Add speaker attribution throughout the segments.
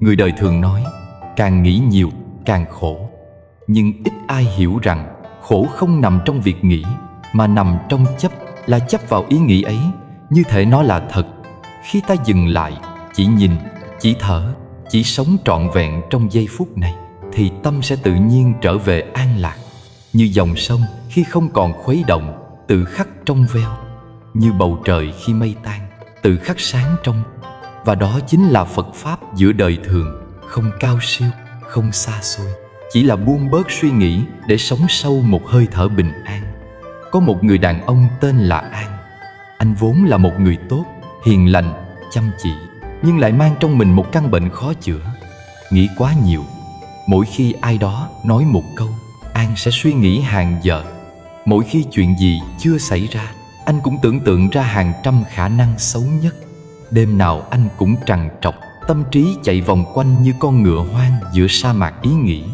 Speaker 1: Người đời thường nói, càng nghĩ nhiều càng khổ. Nhưng ít ai hiểu rằng khổ không nằm trong việc nghĩ, mà nằm trong chấp, là chấp vào ý nghĩ ấy, như thể nó là thật. Khi ta dừng lại, chỉ nhìn, chỉ thở, chỉ sống trọn vẹn trong giây phút này, thì tâm sẽ tự nhiên trở về an lạc. Như dòng sông khi không còn khuấy động, tự khắc trong veo. Như bầu trời khi mây tan, tự khắc sáng trong. Và đó chính là Phật Pháp giữa đời thường, không cao siêu, không xa xôi, chỉ là buông bớt suy nghĩ để sống sâu một hơi thở bình an. Có một người đàn ông tên là An. Anh vốn là một người tốt, hiền lành, chăm chỉ, nhưng lại mang trong mình một căn bệnh khó chữa: nghĩ quá nhiều. Mỗi khi ai đó nói một câu, An sẽ suy nghĩ hàng giờ. Mỗi khi chuyện gì chưa xảy ra, anh cũng tưởng tượng ra hàng trăm khả năng xấu nhất. Đêm nào anh cũng trằn trọc, tâm trí chạy vòng quanh như con ngựa hoang giữa sa mạc ý nghĩ.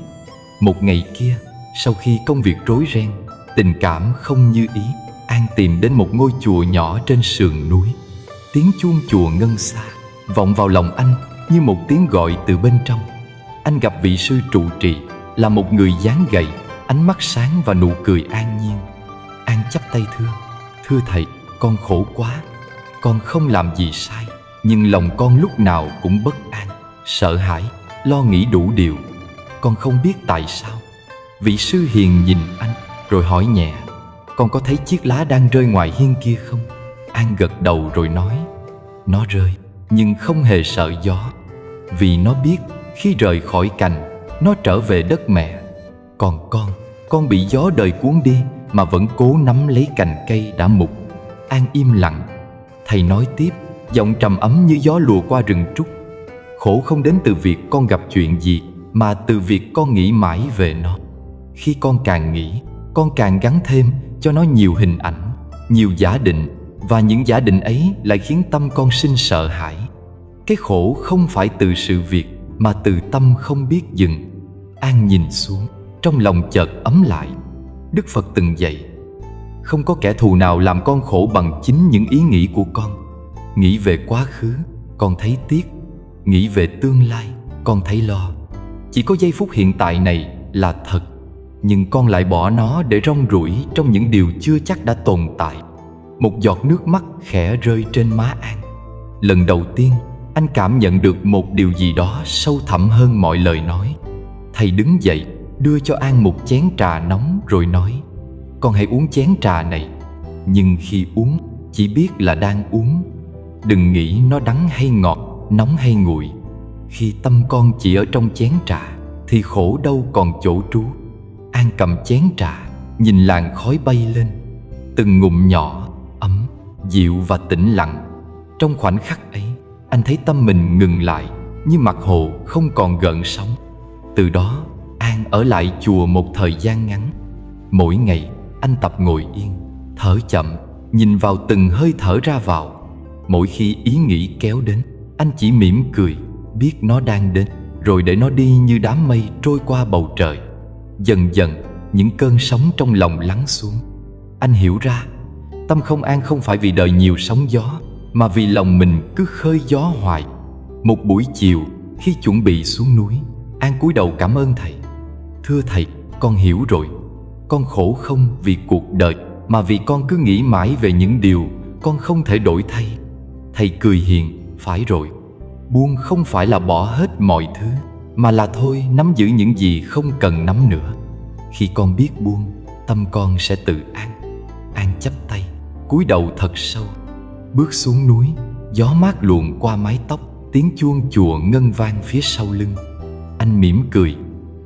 Speaker 1: Một ngày kia, sau khi công việc rối ren, tình cảm không như ý, An tìm đến một ngôi chùa nhỏ trên sườn núi. Tiếng chuông chùa ngân xa vọng vào lòng anh như một tiếng gọi từ bên trong. Anh gặp vị sư trụ trì, là một người dáng gầy, ánh mắt sáng và nụ cười an nhiên. An chắp tay thưa: "Thưa thầy, con khổ quá. Con không làm gì sai, nhưng lòng con lúc nào cũng bất an, sợ hãi, lo nghĩ đủ điều. Con không biết tại sao." Vị sư hiền nhìn anh rồi hỏi nhẹ: "Con có thấy chiếc lá đang rơi ngoài hiên kia không?" An gật đầu rồi nói: "Nó rơi, nhưng không hề sợ gió, vì nó biết khi rời khỏi cành, nó trở về đất mẹ. Còn con bị gió đời cuốn đi mà vẫn cố nắm lấy cành cây đã mục." An im lặng. Thầy nói tiếp, giọng trầm ấm như gió lùa qua rừng trúc: "Khổ không đến từ việc con gặp chuyện gì, mà từ việc con nghĩ mãi về nó. Khi con càng nghĩ, con càng gắn thêm cho nó nhiều hình ảnh, nhiều giả định, và những giả định ấy lại khiến tâm con sinh sợ hãi. Cái khổ không phải từ sự việc, mà từ tâm không biết dừng." An nhìn xuống, trong lòng chợt ấm lại. Đức Phật từng dạy: "Không có kẻ thù nào làm con khổ bằng chính những ý nghĩ của con. Nghĩ về quá khứ, con thấy tiếc; nghĩ về tương lai, con thấy lo. Chỉ có giây phút hiện tại này là thật, nhưng con lại bỏ nó để rong ruổi trong những điều chưa chắc đã tồn tại." Một giọt nước mắt khẽ rơi trên má An. Lần đầu tiên, anh cảm nhận được một điều gì đó sâu thẳm hơn mọi lời nói. Thầy đứng dậy, đưa cho An một chén trà nóng rồi nói: "Con hãy uống chén trà này, nhưng khi uống, chỉ biết là đang uống. Đừng nghĩ nó đắng hay ngọt, nóng hay nguội. Khi tâm con chỉ ở trong chén trà, thì khổ đâu còn chỗ trú." An cầm chén trà, nhìn làn khói bay lên. Từng ngụm nhỏ, ấm, dịu và tĩnh lặng. Trong khoảnh khắc ấy, anh thấy tâm mình ngừng lại, như mặt hồ không còn gợn sóng. Từ đó, An ở lại chùa một thời gian ngắn. Mỗi ngày, anh tập ngồi yên, thở chậm, nhìn vào từng hơi thở ra vào. Mỗi khi ý nghĩ kéo đến, anh chỉ mỉm cười, biết nó đang đến, rồi để nó đi như đám mây trôi qua bầu trời. Dần dần, những cơn sóng trong lòng lắng xuống. Anh hiểu ra, tâm không an không phải vì đời nhiều sóng gió, mà vì lòng mình cứ khơi gió hoài. Một buổi chiều, khi chuẩn bị xuống núi, An cúi đầu cảm ơn thầy: "Thưa thầy, con hiểu rồi. Con khổ không vì cuộc đời, mà vì con cứ nghĩ mãi về những điều con không thể đổi thay." Thầy cười hiền: "Phải rồi. Buông không phải là bỏ hết mọi thứ, mà là thôi nắm giữ những gì không cần nắm nữa. Khi con biết buông, tâm con sẽ tự an." An chắp tay, cúi đầu thật sâu. Bước xuống núi, gió mát luồn qua mái tóc, tiếng chuông chùa ngân vang phía sau lưng. Anh mỉm cười.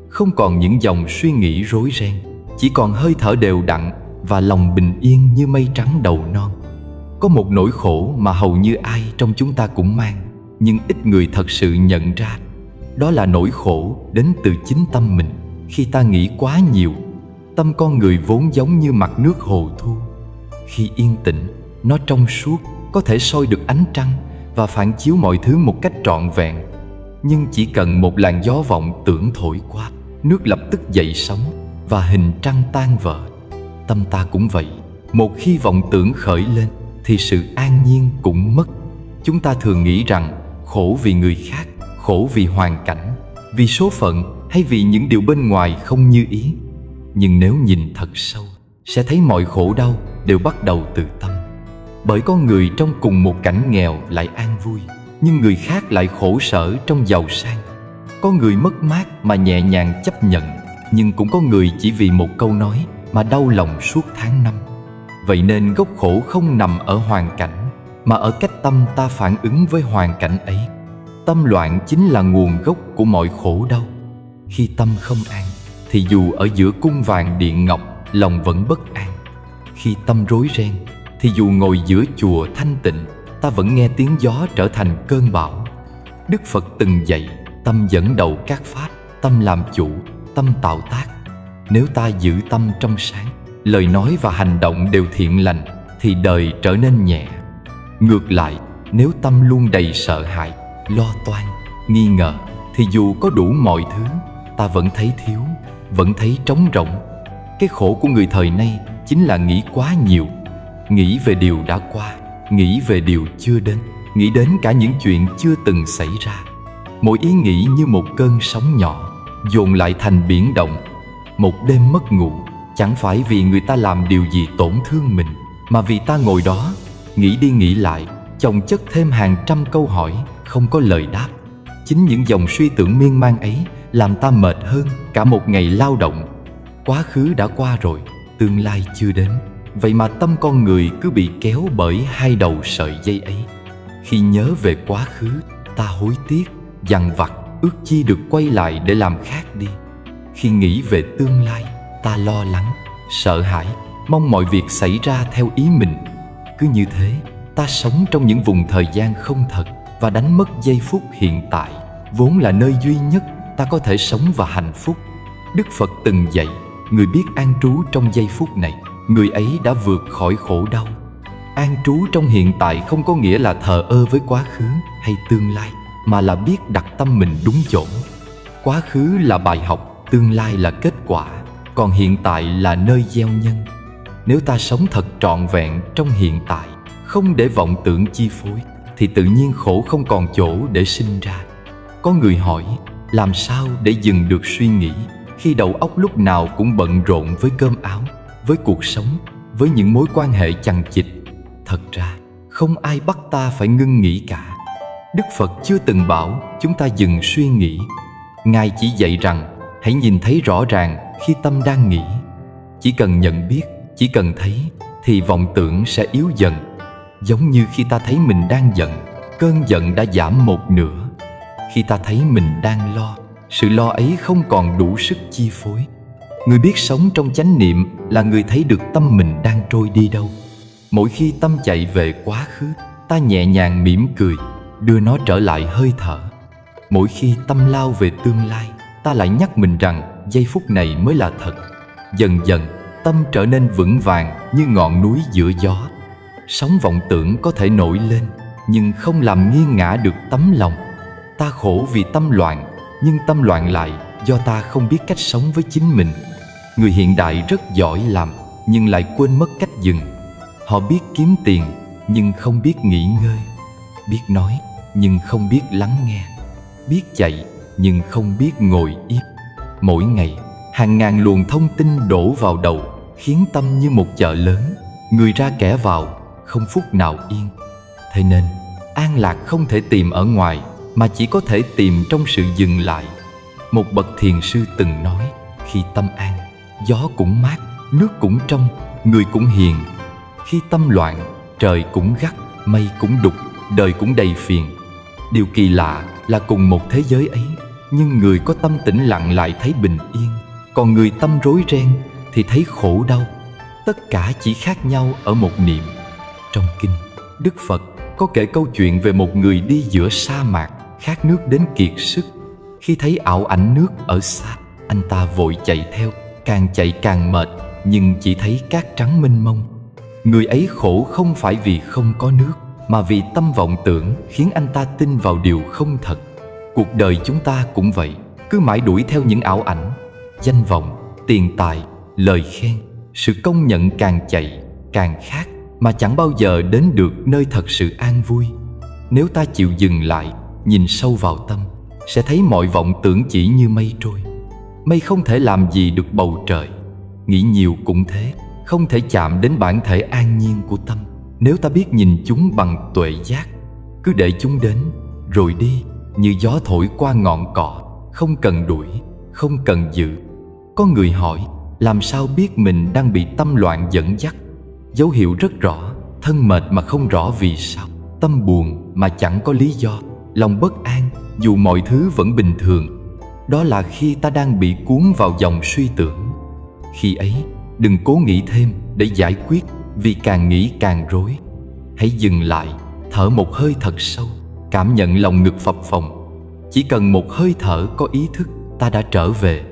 Speaker 1: Không còn những dòng suy nghĩ rối ren, chỉ còn hơi thở đều đặn và lòng bình yên như mây trắng đầu non. Có một nỗi khổ mà hầu như ai trong chúng ta cũng mang, nhưng ít người thật sự nhận ra. Đó là nỗi khổ đến từ chính tâm mình. Khi ta nghĩ quá nhiều, tâm con người vốn giống như mặt nước hồ thu. Khi yên tĩnh, nó trong suốt, có thể soi được ánh trăng và phản chiếu mọi thứ một cách trọn vẹn. Nhưng chỉ cần một làn gió vọng tưởng thổi qua, nước lập tức dậy sóng và hình trăng tan vỡ. Tâm ta cũng vậy. Một khi vọng tưởng khởi lên, thì sự an nhiên cũng mất. Chúng ta thường nghĩ rằng khổ vì người khác, khổ vì hoàn cảnh, vì số phận hay vì những điều bên ngoài không như ý. Nhưng nếu nhìn thật sâu, sẽ thấy mọi khổ đau đều bắt đầu từ tâm. Bởi có người trong cùng một cảnh nghèo lại an vui, nhưng người khác lại khổ sở trong giàu sang. Có người mất mát mà nhẹ nhàng chấp nhận, nhưng cũng có người chỉ vì một câu nói mà đau lòng suốt tháng năm. Vậy nên gốc khổ không nằm ở hoàn cảnh, mà ở cách tâm ta phản ứng với hoàn cảnh ấy. Tâm loạn chính là nguồn gốc của mọi khổ đau. Khi tâm không an, thì dù ở giữa cung vàng điện ngọc, lòng vẫn bất an. Khi tâm rối ren, thì dù ngồi giữa chùa thanh tịnh, ta vẫn nghe tiếng gió trở thành cơn bão. Đức Phật từng dạy, tâm dẫn đầu các pháp, tâm làm chủ, tâm tạo tác. Nếu ta giữ tâm trong sáng, lời nói và hành động đều thiện lành, thì đời trở nên nhẹ. Ngược lại, nếu tâm luôn đầy sợ hãi, lo toan, nghi ngờ, thì dù có đủ mọi thứ, ta vẫn thấy thiếu, vẫn thấy trống rỗng. Cái khổ của người thời nay chính là nghĩ quá nhiều. Nghĩ về điều đã qua, nghĩ về điều chưa đến, nghĩ đến cả những chuyện chưa từng xảy ra. Mỗi ý nghĩ như một cơn sóng nhỏ, dồn lại thành biển động. Một đêm mất ngủ, chẳng phải vì người ta làm điều gì tổn thương mình, mà vì ta ngồi đó, nghĩ đi nghĩ lại, chồng chất thêm hàng trăm câu hỏi, không có lời đáp. Chính những dòng suy tưởng miên man ấy làm ta mệt hơn cả một ngày lao động. Quá khứ đã qua rồi, tương lai chưa đến. Vậy mà tâm con người cứ bị kéo bởi hai đầu sợi dây ấy. Khi nhớ về quá khứ, ta hối tiếc, dằn vặt, ước chi được quay lại để làm khác đi. Khi nghĩ về tương lai, ta lo lắng, sợ hãi, mong mọi việc xảy ra theo ý mình. Cứ như thế, ta sống trong những vùng thời gian không thật và đánh mất giây phút hiện tại, vốn là nơi duy nhất ta có thể sống và hạnh phúc. Đức Phật từng dạy, người biết an trú trong giây phút này, người ấy đã vượt khỏi khổ đau. An trú trong hiện tại không có nghĩa là thờ ơ với quá khứ hay tương lai, mà là biết đặt tâm mình đúng chỗ. Quá khứ là bài học, tương lai là kết quả, còn hiện tại là nơi gieo nhân. Nếu ta sống thật trọn vẹn trong hiện tại, không để vọng tưởng chi phối, thì tự nhiên khổ không còn chỗ để sinh ra. Có người hỏi, làm sao để dừng được suy nghĩ khi đầu óc lúc nào cũng bận rộn với cơm áo, với cuộc sống, với những mối quan hệ chằng chịt? Thật ra, không ai bắt ta phải ngưng nghĩ cả. Đức Phật chưa từng bảo chúng ta dừng suy nghĩ. Ngài chỉ dạy rằng, hãy nhìn thấy rõ ràng khi tâm đang nghĩ. Chỉ cần nhận biết, chỉ cần thấy, thì vọng tưởng sẽ yếu dần. Giống như khi ta thấy mình đang giận, cơn giận đã giảm một nửa. Khi ta thấy mình đang lo, sự lo ấy không còn đủ sức chi phối. Người biết sống trong chánh niệm là người thấy được tâm mình đang trôi đi đâu. Mỗi khi tâm chạy về quá khứ, ta nhẹ nhàng mỉm cười, đưa nó trở lại hơi thở. Mỗi khi tâm lao về tương lai, ta lại nhắc mình rằng giây phút này mới là thật. Dần dần, tâm trở nên vững vàng như ngọn núi giữa gió. Sóng vọng tưởng có thể nổi lên, nhưng không làm nghiêng ngã được tấm lòng. Ta khổ vì tâm loạn, nhưng tâm loạn lại do ta không biết cách sống với chính mình. Người hiện đại rất giỏi làm, nhưng lại quên mất cách dừng. Họ biết kiếm tiền, nhưng không biết nghỉ ngơi. Biết nói, nhưng không biết lắng nghe. Biết chạy, nhưng không biết ngồi yên. Mỗi ngày, hàng ngàn luồng thông tin đổ vào đầu, khiến tâm như một chợ lớn, người ra kẻ vào, không phút nào yên. Thế nên, an lạc không thể tìm ở ngoài, mà chỉ có thể tìm trong sự dừng lại. Một bậc thiền sư từng nói, khi tâm an, gió cũng mát, nước cũng trong, người cũng hiền. Khi tâm loạn, trời cũng gắt, mây cũng đục, đời cũng đầy phiền. Điều kỳ lạ là cùng một thế giới ấy, nhưng người có tâm tĩnh lặng lại thấy bình yên, còn người tâm rối ren thì thấy khổ đau. Tất cả chỉ khác nhau ở một niệm. Trong kinh, Đức Phật có kể câu chuyện về một người đi giữa sa mạc, khát nước đến kiệt sức. Khi thấy ảo ảnh nước ở xa, anh ta vội chạy theo, càng chạy càng mệt, nhưng chỉ thấy cát trắng mênh mông. Người ấy khổ không phải vì không có nước, mà vì tâm vọng tưởng khiến anh ta tin vào điều không thật. Cuộc đời chúng ta cũng vậy, cứ mãi đuổi theo những ảo ảnh, danh vọng, tiền tài, lời khen, sự công nhận. Càng chạy, càng khát, mà chẳng bao giờ đến được nơi thật sự an vui. Nếu ta chịu dừng lại, nhìn sâu vào tâm, sẽ thấy mọi vọng tưởng chỉ như mây trôi. Mây không thể làm gì được bầu trời. Nghĩ nhiều cũng thế, không thể chạm đến bản thể an nhiên của tâm. Nếu ta biết nhìn chúng bằng tuệ giác, cứ để chúng đến rồi đi, như gió thổi qua ngọn cỏ, không cần đuổi, không cần giữ. Có người hỏi, làm sao biết mình đang bị tâm loạn dẫn dắt? Dấu hiệu rất rõ, thân mệt mà không rõ vì sao, tâm buồn mà chẳng có lý do, lòng bất an dù mọi thứ vẫn bình thường. Đó là khi ta đang bị cuốn vào dòng suy tưởng. Khi ấy, đừng cố nghĩ thêm để giải quyết, vì càng nghĩ càng rối. Hãy dừng lại, thở một hơi thật sâu, cảm nhận lòng ngực phập phồng. Chỉ cần một hơi thở có ý thức, ta đã trở về.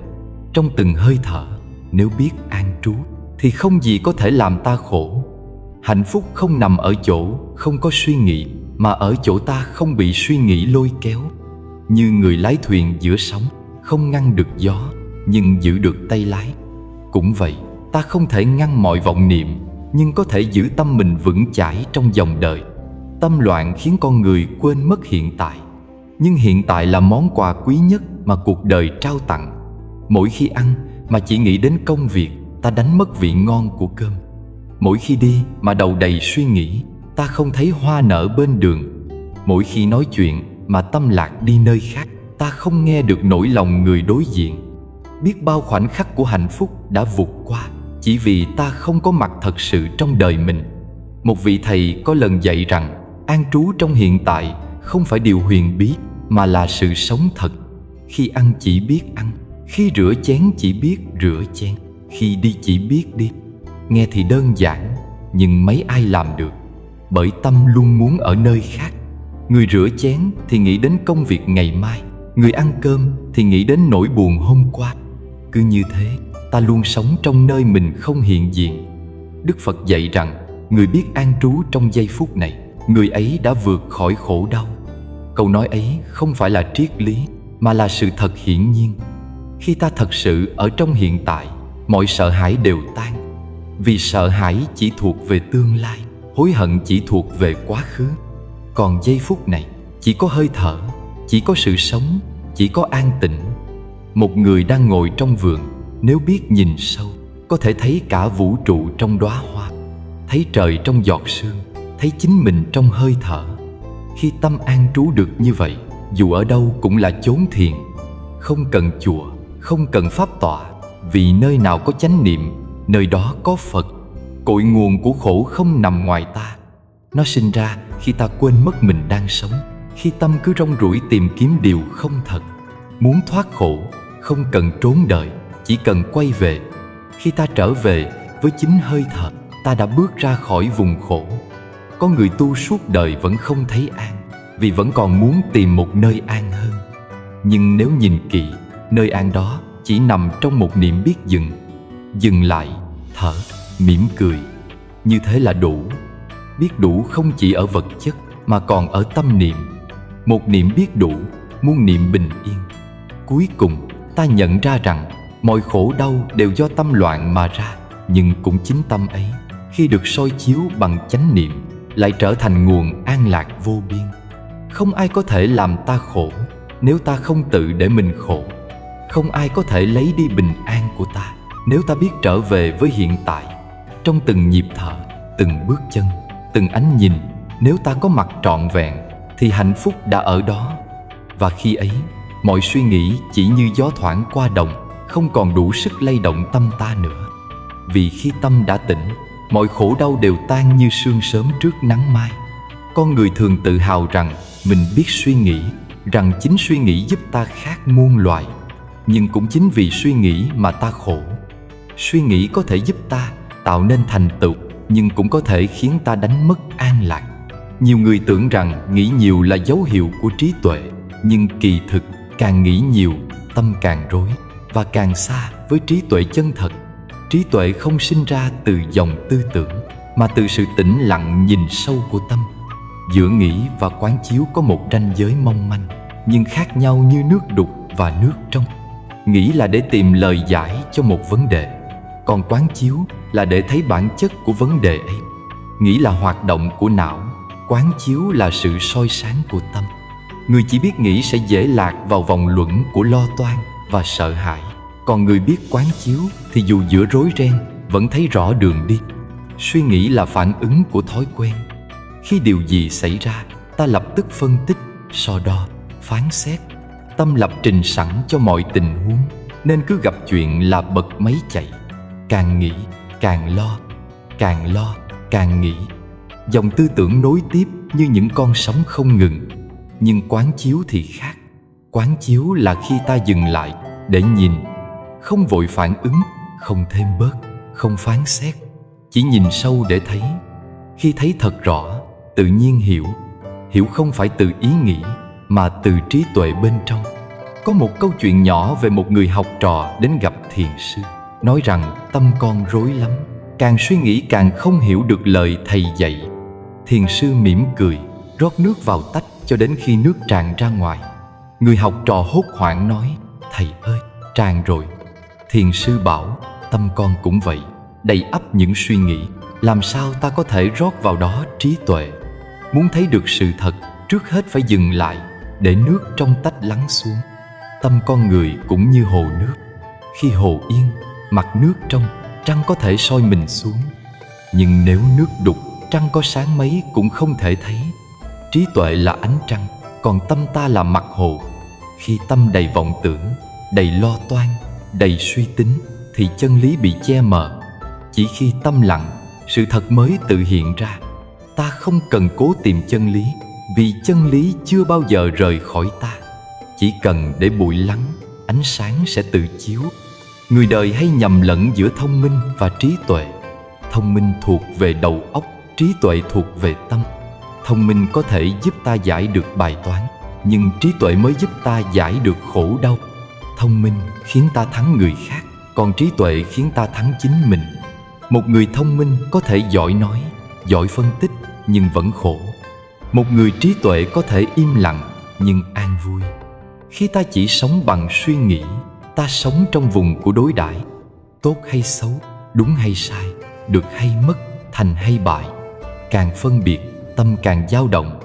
Speaker 1: Trong từng hơi thở, nếu biết an trú, thì không gì có thể làm ta khổ. Hạnh phúc không nằm ở chỗ không có suy nghĩ, mà ở chỗ ta không bị suy nghĩ lôi kéo. Như người lái thuyền giữa sóng, không ngăn được gió, nhưng giữ được tay lái. Cũng vậy, ta không thể ngăn mọi vọng niệm, nhưng có thể giữ tâm mình vững chãi trong dòng đời. Tâm loạn khiến con người quên mất hiện tại. Nhưng hiện tại là món quà quý nhất mà cuộc đời trao tặng. Mỗi khi ăn mà chỉ nghĩ đến công việc, ta đánh mất vị ngon của cơm. Mỗi khi đi mà đầu đầy suy nghĩ, ta không thấy hoa nở bên đường. Mỗi khi nói chuyện mà tâm lạc đi nơi khác, ta không nghe được nỗi lòng người đối diện. Biết bao khoảnh khắc của hạnh phúc đã vụt qua, chỉ vì ta không có mặt thật sự trong đời mình. Một vị thầy có lần dạy rằng, an trú trong hiện tại không phải điều huyền bí, mà là sự sống thật. Khi ăn chỉ biết ăn, khi rửa chén chỉ biết rửa chén, khi đi chỉ biết đi. Nghe thì đơn giản, nhưng mấy ai làm được, bởi tâm luôn muốn ở nơi khác. Người rửa chén thì nghĩ đến công việc ngày mai, người ăn cơm thì nghĩ đến nỗi buồn hôm qua. Cứ như thế, ta luôn sống trong nơi mình không hiện diện. Đức Phật dạy rằng, người biết an trú trong giây phút này, người ấy đã vượt khỏi khổ đau. Câu nói ấy không phải là triết lý, mà là sự thật hiển nhiên. Khi ta thật sự ở trong hiện tại, mọi sợ hãi đều tan. Vì sợ hãi chỉ thuộc về tương lai, hối hận chỉ thuộc về quá khứ. Còn giây phút này, chỉ có hơi thở, chỉ có sự sống, chỉ có an tĩnh. Một người đang ngồi trong vườn, nếu biết nhìn sâu, có thể thấy cả vũ trụ trong đóa hoa, thấy trời trong giọt sương, thấy chính mình trong hơi thở. Khi tâm an trú được như vậy, dù ở đâu cũng là chốn thiền. Không cần chùa, không cần pháp tọa, vì nơi nào có chánh niệm, nơi đó có Phật. Cội nguồn của khổ không nằm ngoài ta. Nó sinh ra khi ta quên mất mình đang sống, khi tâm cứ rong ruổi tìm kiếm điều không thật. Muốn thoát khổ, không cần trốn đời, chỉ cần quay về. Khi ta trở về với chính hơi thở, ta đã bước ra khỏi vùng khổ. Có người tu suốt đời vẫn không thấy an, vì vẫn còn muốn tìm một nơi an hơn. Nhưng nếu nhìn kỹ, nơi an đó chỉ nằm trong một niệm biết dừng. Dừng lại, thở, mỉm cười. Như thế là đủ. Biết đủ không chỉ ở vật chất, mà còn ở tâm niệm. Một niệm biết đủ, muôn niệm bình yên. Cuối cùng, ta nhận ra rằng mọi khổ đau đều do tâm loạn mà ra. Nhưng cũng chính tâm ấy, khi được soi chiếu bằng chánh niệm, lại trở thành nguồn an lạc vô biên. Không ai có thể làm ta khổ nếu ta không tự để mình khổ. Không ai có thể lấy đi bình an của ta nếu ta biết trở về với hiện tại. Trong từng nhịp thở, từng bước chân, từng ánh nhìn, nếu ta có mặt trọn vẹn thì hạnh phúc đã ở đó. Và khi ấy, mọi suy nghĩ chỉ như gió thoảng qua đồng, không còn đủ sức lay động tâm ta nữa. Vì khi tâm đã tỉnh, mọi khổ đau đều tan như sương sớm trước nắng mai. Con người thường tự hào rằng mình biết suy nghĩ, rằng chính suy nghĩ giúp ta khác muôn loài. Nhưng cũng chính vì suy nghĩ mà ta khổ. Suy nghĩ có thể giúp ta tạo nên thành tựu, nhưng cũng có thể khiến ta đánh mất an lạc. Nhiều người tưởng rằng nghĩ nhiều là dấu hiệu của trí tuệ, nhưng kỳ thực càng nghĩ nhiều, tâm càng rối và càng xa với trí tuệ chân thật. Trí tuệ không sinh ra từ dòng tư tưởng, mà từ sự tĩnh lặng nhìn sâu của tâm. Giữa nghĩ và quán chiếu có một ranh giới mong manh, nhưng khác nhau như nước đục và nước trong. Nghĩ là để tìm lời giải cho một vấn đề, còn quán chiếu là để thấy bản chất của vấn đề ấy. Nghĩ là hoạt động của não, quán chiếu là sự soi sáng của tâm. Người chỉ biết nghĩ sẽ dễ lạc vào vòng luẩn của lo toan và sợ hãi. Còn người biết quán chiếu thì dù giữa rối ren vẫn thấy rõ đường đi. Suy nghĩ là phản ứng của thói quen. Khi điều gì xảy ra, ta lập tức phân tích, so đo, phán xét. Tâm lập trình sẵn cho mọi tình huống, nên cứ gặp chuyện là bật máy chạy. Càng nghĩ, càng lo, càng lo, càng nghĩ. Dòng tư tưởng nối tiếp như những con sóng không ngừng. Nhưng quán chiếu thì khác. Quán chiếu là khi ta dừng lại để nhìn, không vội phản ứng, không thêm bớt, không phán xét, chỉ nhìn sâu để thấy. Khi thấy thật rõ, tự nhiên hiểu. Hiểu không phải từ ý nghĩ, mà từ trí tuệ bên trong. Có một câu chuyện nhỏ về một người học trò đến gặp thiền sư, nói rằng tâm con rối lắm, càng suy nghĩ càng không hiểu được lời thầy dạy. Thiền sư mỉm cười, rót nước vào tách cho đến khi nước tràn ra ngoài. Người học trò hốt hoảng nói: "Thầy ơi, tràn rồi." Thiền sư bảo: "Tâm con cũng vậy, đầy ắp những suy nghĩ, làm sao ta có thể rót vào đó trí tuệ? Muốn thấy được sự thật, trước hết phải dừng lại, để nước trong tách lắng xuống." Tâm con người cũng như hồ nước. Khi hồ yên, mặt nước trong, trăng có thể soi mình xuống. Nhưng nếu nước đục, trăng có sáng mấy cũng không thể thấy. Trí tuệ là ánh trăng, còn tâm ta là mặt hồ. Khi tâm đầy vọng tưởng, đầy lo toan, đầy suy tính, thì chân lý bị che mờ. Chỉ khi tâm lặng, sự thật mới tự hiện ra. Ta không cần cố tìm chân lý, vì chân lý chưa bao giờ rời khỏi ta. Chỉ cần để bụi lắng, ánh sáng sẽ tự chiếu. Người đời hay nhầm lẫn giữa thông minh và trí tuệ. Thông minh thuộc về đầu óc, trí tuệ thuộc về tâm. Thông minh có thể giúp ta giải được bài toán, nhưng trí tuệ mới giúp ta giải được khổ đau. Thông minh khiến ta thắng người khác, còn trí tuệ khiến ta thắng chính mình. Một người thông minh có thể giỏi nói, giỏi phân tích, nhưng vẫn khổ. Một người trí tuệ có thể im lặng, nhưng an vui. Khi ta chỉ sống bằng suy nghĩ, ta sống trong vùng của đối đãi. Tốt hay xấu, đúng hay sai, được hay mất, thành hay bại. Càng phân biệt, tâm càng dao động.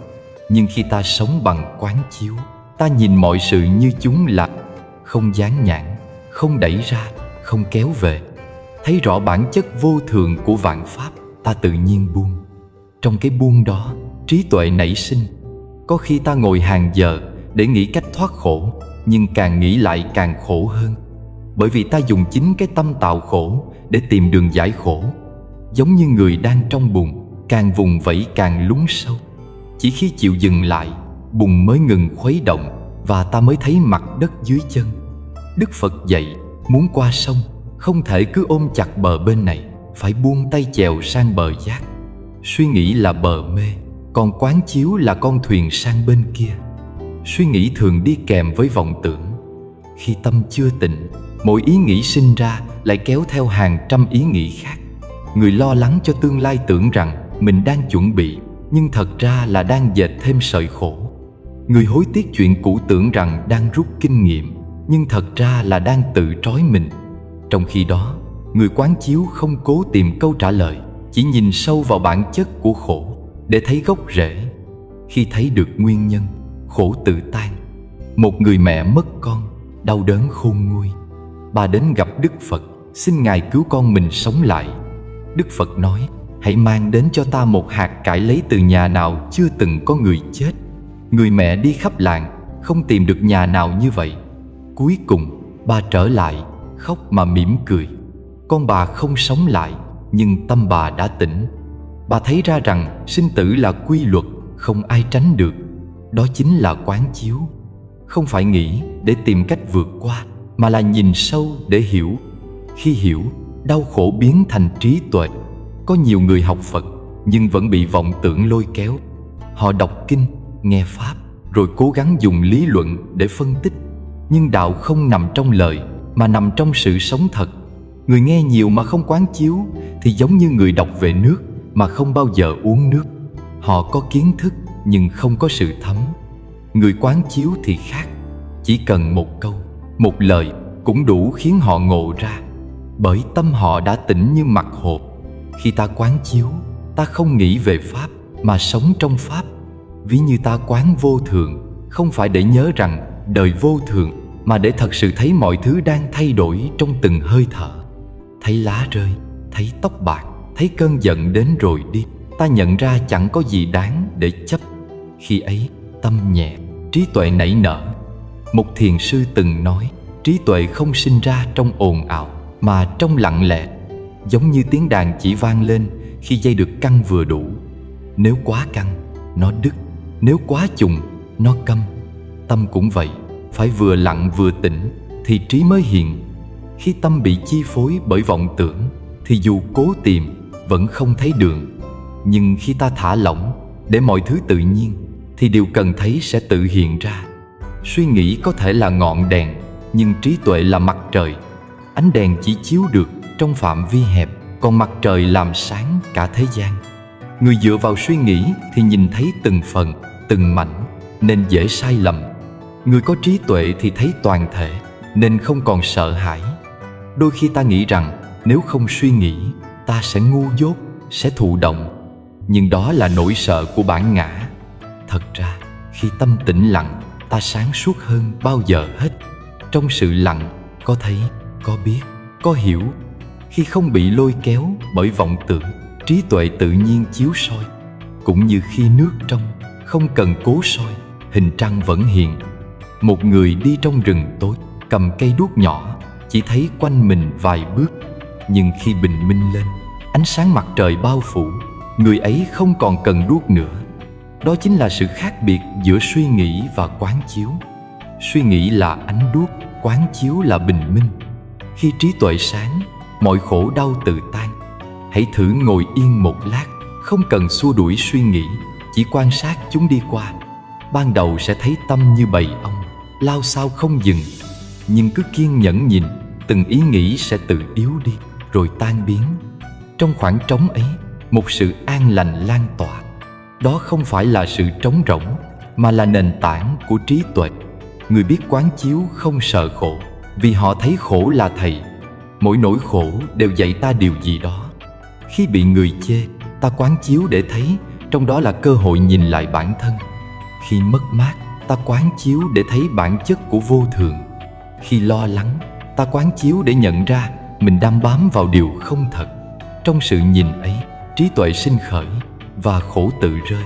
Speaker 1: Nhưng khi ta sống bằng quán chiếu, ta nhìn mọi sự như chúng là, không dán nhãn, không đẩy ra, không kéo về. Thấy rõ bản chất vô thường của vạn pháp, ta tự nhiên buông. Trong cái buông đó, trí tuệ nảy sinh. Có khi ta ngồi hàng giờ để nghĩ cách thoát khổ, nhưng càng nghĩ lại càng khổ hơn. Bởi vì ta dùng chính cái tâm tạo khổ để tìm đường giải khổ. Giống như người đang trong bùn, càng vùng vẫy càng lún sâu. Chỉ khi chịu dừng lại, bùn mới ngừng khuấy động, và ta mới thấy mặt đất dưới chân. Đức Phật dạy, muốn qua sông, không thể cứ ôm chặt bờ bên này, phải buông tay chèo sang bờ giác. Suy nghĩ là bờ mê, còn quán chiếu là con thuyền sang bên kia. Suy nghĩ thường đi kèm với vọng tưởng. Khi tâm chưa tịnh, mỗi ý nghĩ sinh ra lại kéo theo hàng trăm ý nghĩ khác. Người lo lắng cho tương lai tưởng rằng mình đang chuẩn bị, nhưng thật ra là đang dệt thêm sợi khổ. Người hối tiếc chuyện cũ tưởng rằng đang rút kinh nghiệm, nhưng thật ra là đang tự trói mình. Trong khi đó, người quán chiếu không cố tìm câu trả lời, chỉ nhìn sâu vào bản chất của khổ để thấy gốc rễ. Khi thấy được nguyên nhân, khổ tự tan. Một người mẹ mất con, đau đớn khôn nguôi. Bà đến gặp Đức Phật, xin Ngài cứu con mình sống lại. Đức Phật nói, hãy mang đến cho ta một hạt cải lấy từ nhà nào chưa từng có người chết. Người mẹ đi khắp làng, không tìm được nhà nào như vậy. Cuối cùng, bà trở lại, khóc mà mỉm cười. Con bà không sống lại, nhưng tâm bà đã tỉnh. Bà thấy ra rằng sinh tử là quy luật, không ai tránh được. Đó chính là quán chiếu. Không phải nghĩ để tìm cách vượt qua, mà là nhìn sâu để hiểu. Khi hiểu, đau khổ biến thành trí tuệ. Có nhiều người học Phật, nhưng vẫn bị vọng tưởng lôi kéo. Họ đọc kinh, nghe Pháp, rồi cố gắng dùng lý luận để phân tích. Nhưng đạo không nằm trong lời, mà nằm trong sự sống thật. Người nghe nhiều mà không quán chiếu thì giống như người đọc về nước mà không bao giờ uống nước. Họ có kiến thức nhưng không có sự thấm. Người quán chiếu thì khác. Chỉ cần một câu, một lời cũng đủ khiến họ ngộ ra. Bởi tâm họ đã tỉnh như mặt hồ. Khi ta quán chiếu, ta không nghĩ về Pháp mà sống trong Pháp. Ví như ta quán vô thường, không phải để nhớ rằng đời vô thường, mà để thật sự thấy mọi thứ đang thay đổi trong từng hơi thở. Thấy lá rơi, thấy tóc bạc, thấy cơn giận đến rồi đi, ta nhận ra chẳng có gì đáng để chấp. Khi ấy tâm nhẹ, trí tuệ nảy nở. Một thiền sư từng nói, trí tuệ không sinh ra trong ồn ào, mà trong lặng lẽ, giống như tiếng đàn chỉ vang lên khi dây được căng vừa đủ. Nếu quá căng, nó đứt; nếu quá trùng, nó câm. Tâm cũng vậy, phải vừa lặng vừa tĩnh thì trí mới hiện. Khi tâm bị chi phối bởi vọng tưởng thì dù cố tìm vẫn không thấy đường. Nhưng khi ta thả lỏng để mọi thứ tự nhiên thì điều cần thấy sẽ tự hiện ra. Suy nghĩ có thể là ngọn đèn, nhưng trí tuệ là mặt trời. Ánh đèn chỉ chiếu được trong phạm vi hẹp, còn mặt trời làm sáng cả thế gian. Người dựa vào suy nghĩ thì nhìn thấy từng phần, từng mảnh, nên dễ sai lầm. Người có trí tuệ thì thấy toàn thể, nên không còn sợ hãi. Đôi khi ta nghĩ rằng nếu không suy nghĩ, ta sẽ ngu dốt, sẽ thụ động. Nhưng đó là nỗi sợ của bản ngã. Thật ra, khi tâm tĩnh lặng, ta sáng suốt hơn bao giờ hết. Trong sự lặng, có thấy, có biết, có hiểu. Khi không bị lôi kéo bởi vọng tưởng, trí tuệ tự nhiên chiếu soi. Cũng như khi nước trong, không cần cố soi, hình trăng vẫn hiện. Một người đi trong rừng tối, cầm cây đuốc nhỏ, chỉ thấy quanh mình vài bước. Nhưng khi bình minh lên, ánh sáng mặt trời bao phủ, người ấy không còn cần đuốc nữa. Đó chính là sự khác biệt giữa suy nghĩ và quán chiếu. Suy nghĩ là ánh đuốc, quán chiếu là bình minh. Khi trí tuệ sáng, mọi khổ đau tự tan. Hãy thử ngồi yên một lát, không cần xua đuổi suy nghĩ, chỉ quan sát chúng đi qua. Ban đầu sẽ thấy tâm như bầy ong, lao xao không dừng. Nhưng cứ kiên nhẫn nhìn, từng ý nghĩ sẽ tự yếu đi, rồi tan biến. Trong khoảng trống ấy, một sự an lành lan tỏa. Đó không phải là sự trống rỗng, mà là nền tảng của trí tuệ. Người biết quán chiếu không sợ khổ, vì họ thấy khổ là thầy. Mỗi nỗi khổ đều dạy ta điều gì đó. Khi bị người chê, ta quán chiếu để thấy trong đó là cơ hội nhìn lại bản thân. Khi mất mát, ta quán chiếu để thấy bản chất của vô thường. Khi lo lắng, ta quán chiếu để nhận ra mình đang bám vào điều không thật. Trong sự nhìn ấy, trí tuệ sinh khởi và khổ tự rơi.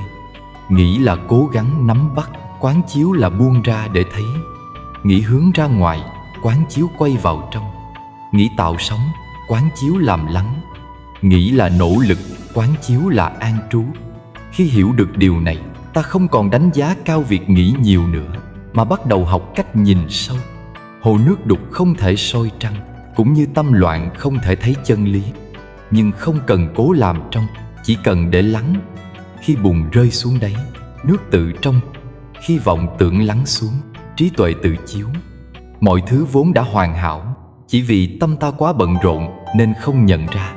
Speaker 1: Nghĩ là cố gắng nắm bắt, quán chiếu là buông ra để thấy. Nghĩ hướng ra ngoài, quán chiếu quay vào trong. Nghĩ tạo sóng, quán chiếu làm lắng. Nghĩ là nỗ lực, quán chiếu là an trú. Khi hiểu được điều này, ta không còn đánh giá cao việc nghĩ nhiều nữa, mà bắt đầu học cách nhìn sâu. Hồ nước đục không thể soi trăng, cũng như tâm loạn không thể thấy chân lý. Nhưng không cần cố làm trong, chỉ cần để lắng. Khi bùn rơi xuống đáy, nước tự trong. Khi vọng tưởng lắng xuống, trí tuệ tự chiếu. Mọi thứ vốn đã hoàn hảo, chỉ vì tâm ta quá bận rộn nên không nhận ra.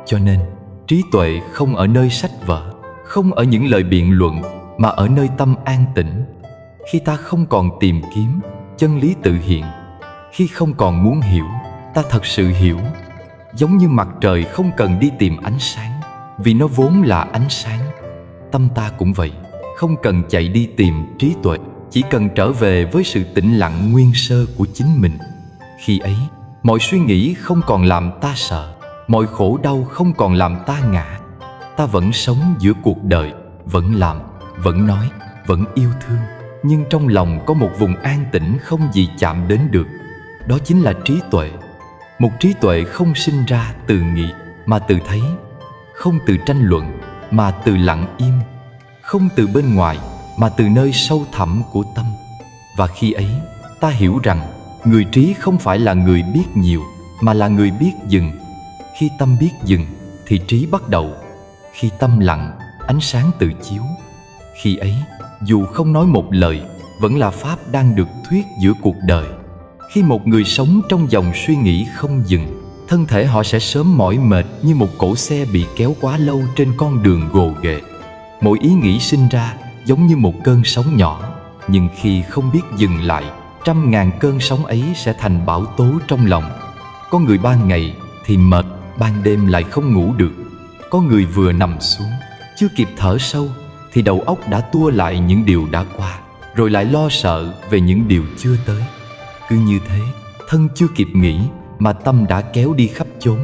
Speaker 1: Cho nên, trí tuệ không ở nơi sách vở, không ở những lời biện luận, mà ở nơi tâm an tĩnh. Khi ta không còn tìm kiếm, chân lý tự hiện. Khi không còn muốn hiểu, ta thật sự hiểu. Giống như mặt trời không cần đi tìm ánh sáng, vì nó vốn là ánh sáng. Tâm ta cũng vậy, không cần chạy đi tìm trí tuệ, chỉ cần trở về với sự tĩnh lặng nguyên sơ của chính mình. Khi ấy, mọi suy nghĩ không còn làm ta sợ, mọi khổ đau không còn làm ta ngã. Ta vẫn sống giữa cuộc đời, vẫn làm, vẫn nói, vẫn yêu thương. Nhưng trong lòng có một vùng an tĩnh không gì chạm đến được. Đó chính là trí tuệ. Một trí tuệ không sinh ra từ nghĩ, mà từ thấy. Không từ tranh luận, mà từ lặng im. Không từ bên ngoài, mà từ nơi sâu thẳm của tâm. Và khi ấy, ta hiểu rằng người trí không phải là người biết nhiều, mà là người biết dừng. Khi tâm biết dừng, thì trí bắt đầu. Khi tâm lặng, ánh sáng tự chiếu. Khi ấy, dù không nói một lời, vẫn là pháp đang được thuyết giữa cuộc đời. Khi một người sống trong dòng suy nghĩ không dừng, thân thể họ sẽ sớm mỏi mệt như một cỗ xe bị kéo quá lâu trên con đường gồ ghề. Mỗi ý nghĩ sinh ra giống như một cơn sóng nhỏ, nhưng khi không biết dừng lại, trăm ngàn cơn sóng ấy sẽ thành bão tố trong lòng. Có người ban ngày thì mệt, ban đêm lại không ngủ được. Có người vừa nằm xuống, chưa kịp thở sâu thì đầu óc đã tua lại những điều đã qua, rồi lại lo sợ về những điều chưa tới. Cứ như thế, thân chưa kịp nghĩ mà tâm đã kéo đi khắp chốn.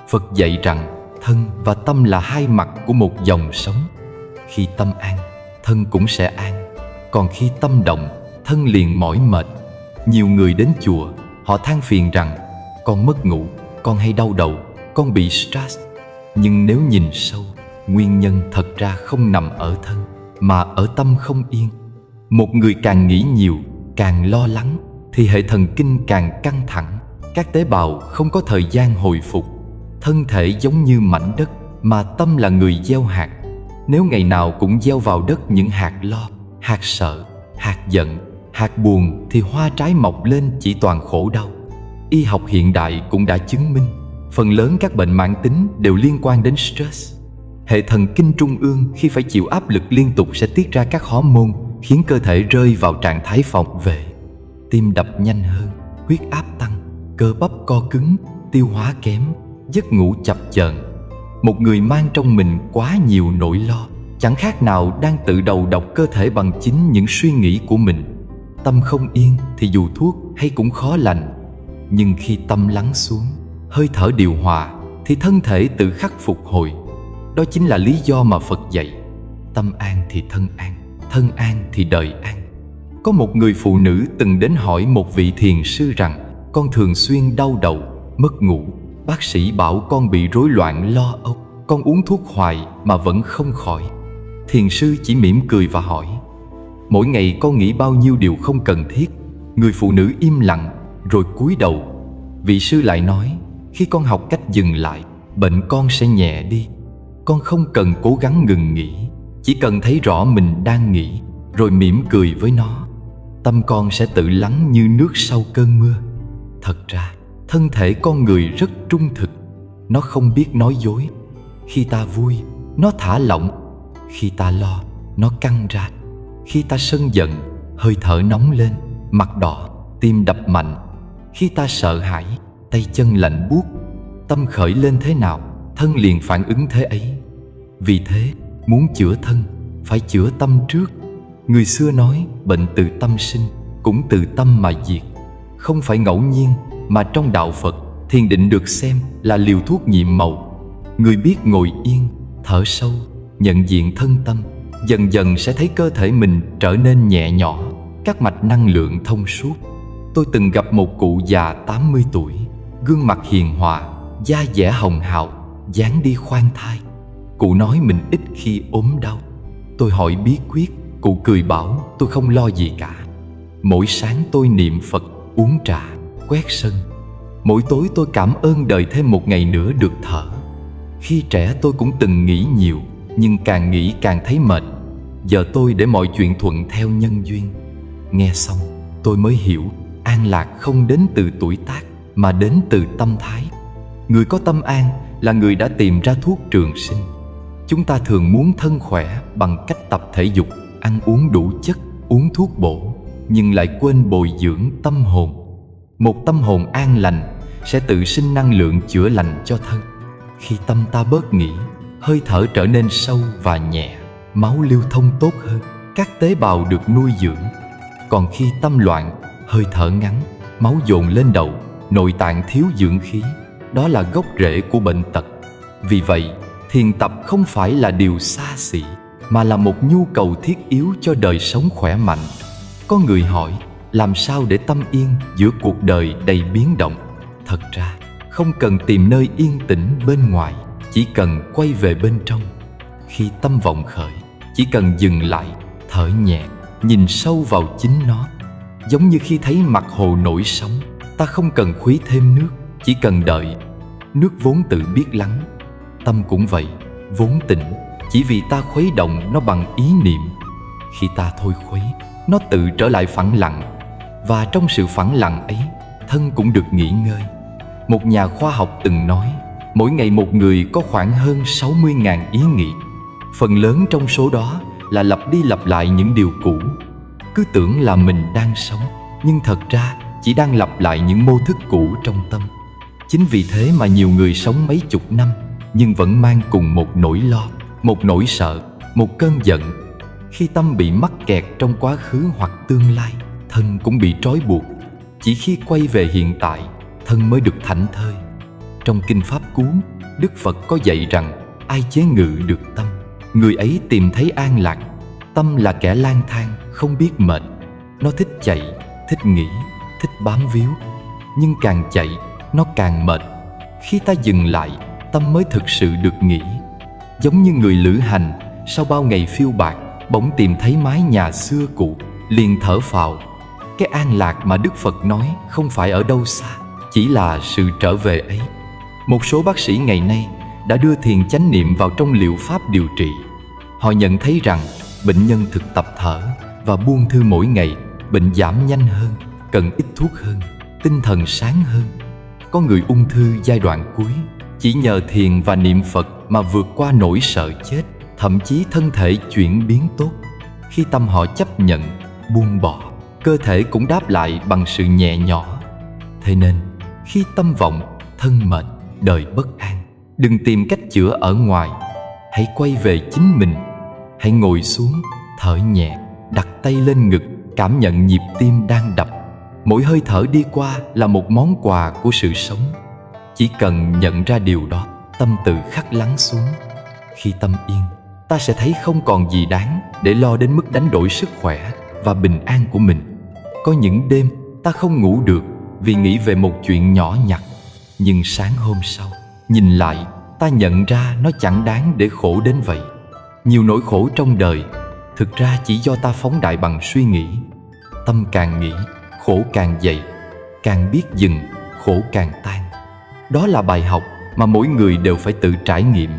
Speaker 1: Phật dạy rằng thân và tâm là hai mặt của một dòng sống. Khi tâm an, thân cũng sẽ an. Còn khi tâm động, thân liền mỏi mệt. Nhiều người đến chùa, họ than phiền rằng con mất ngủ, con hay đau đầu, con bị stress. Nhưng nếu nhìn sâu, nguyên nhân thật ra không nằm ở thân, mà ở tâm không yên. Một người càng nghĩ nhiều, càng lo lắng, thì hệ thần kinh càng căng thẳng. Các tế bào không có thời gian hồi phục. Thân thể giống như mảnh đất, mà tâm là người gieo hạt. Nếu ngày nào cũng gieo vào đất những hạt lo, hạt sợ, hạt giận, hạt buồn, thì hoa trái mọc lên chỉ toàn khổ đau. Y học hiện đại cũng đã chứng minh, phần lớn các bệnh mãn tính đều liên quan đến stress. Hệ thần kinh trung ương khi phải chịu áp lực liên tục sẽ tiết ra các hormone khiến cơ thể rơi vào trạng thái phòng vệ. Tim đập nhanh hơn, huyết áp tăng, cơ bắp co cứng, tiêu hóa kém, giấc ngủ chập chờn. Một người mang trong mình quá nhiều nỗi lo, chẳng khác nào đang tự đầu độc cơ thể bằng chính những suy nghĩ của mình. Tâm không yên thì dù thuốc hay cũng khó lành. Nhưng khi tâm lắng xuống, hơi thở điều hòa, thì thân thể tự khắc phục hồi. Đó chính là lý do mà Phật dạy: tâm an thì thân an thì đời an. Có một người phụ nữ từng đến hỏi một vị thiền sư rằng: con thường xuyên đau đầu, mất ngủ, bác sĩ bảo con bị rối loạn lo âu, con uống thuốc hoài mà vẫn không khỏi. Thiền sư chỉ mỉm cười và hỏi: mỗi ngày con nghĩ bao nhiêu điều không cần thiết? Người phụ nữ im lặng rồi cúi đầu. Vị sư lại nói: khi con học cách dừng lại, bệnh con sẽ nhẹ đi. Con không cần cố gắng ngừng nghỉ, chỉ cần thấy rõ mình đang nghĩ, rồi mỉm cười với nó. Tâm con sẽ tự lắng như nước sau cơn mưa. Thật ra, thân thể con người rất trung thực. Nó không biết nói dối. Khi ta vui, nó thả lỏng. Khi ta lo, nó căng ra. Khi ta sân giận, hơi thở nóng lên, mặt đỏ, tim đập mạnh. Khi ta sợ hãi, tay chân lạnh buốt. Tâm khởi lên thế nào, thân liền phản ứng thế ấy. Vì thế, muốn chữa thân, phải chữa tâm trước. Người xưa nói bệnh từ tâm sinh, cũng từ tâm mà diệt. Không phải ngẫu nhiên mà trong đạo Phật, thiền định được xem là liều thuốc nhiệm màu. Người biết ngồi yên, thở sâu, nhận diện thân tâm, dần dần sẽ thấy cơ thể mình trở nên nhẹ nhỏ, các mạch năng lượng thông suốt. Tôi từng gặp một cụ già 80 tuổi, gương mặt hiền hòa, da dẻ hồng hào, dáng đi khoan thai. Cụ nói mình ít khi ốm đau. Tôi hỏi bí quyết, cụ cười bảo tôi không lo gì cả. Mỗi sáng tôi niệm Phật, uống trà, quét sân. Mỗi tối tôi cảm ơn đời thêm một ngày nữa được thở. Khi trẻ tôi cũng từng nghĩ nhiều, nhưng càng nghĩ càng thấy mệt. Giờ tôi để mọi chuyện thuận theo nhân duyên. Nghe xong, tôi mới hiểu an lạc không đến từ tuổi tác, mà đến từ tâm thái. Người có tâm an là người đã tìm ra thuốc trường sinh. Chúng ta thường muốn thân khỏe bằng cách tập thể dục, ăn uống đủ chất, uống thuốc bổ, nhưng lại quên bồi dưỡng tâm hồn. Một tâm hồn an lành sẽ tự sinh năng lượng chữa lành cho thân. Khi tâm ta bớt nghĩ, hơi thở trở nên sâu và nhẹ, máu lưu thông tốt hơn, các tế bào được nuôi dưỡng. Còn khi tâm loạn, hơi thở ngắn, máu dồn lên đầu, nội tạng thiếu dưỡng khí, đó là gốc rễ của bệnh tật. Vì vậy, thiền tập không phải là điều xa xỉ, mà là một nhu cầu thiết yếu cho đời sống khỏe mạnh. Có người hỏi, làm sao để tâm yên giữa cuộc đời đầy biến động? Thật ra, không cần tìm nơi yên tĩnh bên ngoài, chỉ cần quay về bên trong. Khi tâm vọng khởi, chỉ cần dừng lại, thở nhẹ, nhìn sâu vào chính nó. Giống như khi thấy mặt hồ nổi sóng, ta không cần khuấy thêm nước, chỉ cần đợi. Nước vốn tự biết lắng. Tâm cũng vậy, vốn tĩnh, chỉ vì ta khuấy động nó bằng ý niệm. Khi ta thôi khuấy, nó tự trở lại phẳng lặng. Và trong sự phẳng lặng ấy, thân cũng được nghỉ ngơi. Một nhà khoa học từng nói, mỗi ngày một người có khoảng hơn 60.000 ý nghĩ. Phần lớn trong số đó là lặp đi lặp lại những điều cũ. Cứ tưởng là mình đang sống, nhưng thật ra chỉ đang lặp lại những mô thức cũ trong tâm. Chính vì thế mà nhiều người sống mấy chục năm nhưng vẫn mang cùng một nỗi lo, một nỗi sợ, một cơn giận. Khi tâm bị mắc kẹt trong quá khứ hoặc tương lai, thân cũng bị trói buộc. Chỉ khi quay về hiện tại, thân mới được thảnh thơi. Trong Kinh Pháp Cú, Đức Phật có dạy rằng ai chế ngự được tâm, người ấy tìm thấy an lạc. Tâm là kẻ lang thang, không biết mệt. Nó thích chạy, thích nghĩ, thích bám víu. Nhưng càng chạy, nó càng mệt. Khi ta dừng lại, tâm mới thực sự được nghỉ. Giống như người lữ hành, sau bao ngày phiêu bạt, bỗng tìm thấy mái nhà xưa cũ, liền thở phào. Cái an lạc mà Đức Phật nói không phải ở đâu xa, chỉ là sự trở về ấy. Một số bác sĩ ngày nay đã đưa thiền chánh niệm vào trong liệu pháp điều trị. Họ nhận thấy rằng bệnh nhân thực tập thở và buông thư mỗi ngày, bệnh giảm nhanh hơn, cần ít thuốc hơn, tinh thần sáng hơn. Có người ung thư giai đoạn cuối, chỉ nhờ thiền và niệm Phật mà vượt qua nỗi sợ chết, thậm chí thân thể chuyển biến tốt. Khi tâm họ chấp nhận, buông bỏ, cơ thể cũng đáp lại bằng sự nhẹ nhõm. Thế nên, khi tâm vọng, thân mệt, đời bất an, đừng tìm cách chữa ở ngoài. Hãy quay về chính mình. Hãy ngồi xuống, thở nhẹ, đặt tay lên ngực, cảm nhận nhịp tim đang đập. Mỗi hơi thở đi qua là một món quà của sự sống. Chỉ cần nhận ra điều đó, tâm tự khắc lắng xuống. Khi tâm yên, ta sẽ thấy không còn gì đáng để lo đến mức đánh đổi sức khỏe và bình an của mình. Có những đêm ta không ngủ được vì nghĩ về một chuyện nhỏ nhặt. Nhưng sáng hôm sau, nhìn lại, ta nhận ra nó chẳng đáng để khổ đến vậy. Nhiều nỗi khổ trong đời thực ra chỉ do ta phóng đại bằng suy nghĩ. Tâm càng nghĩ, khổ càng dậy. Càng biết dừng, khổ càng tan. Đó là bài học mà mỗi người đều phải tự trải nghiệm.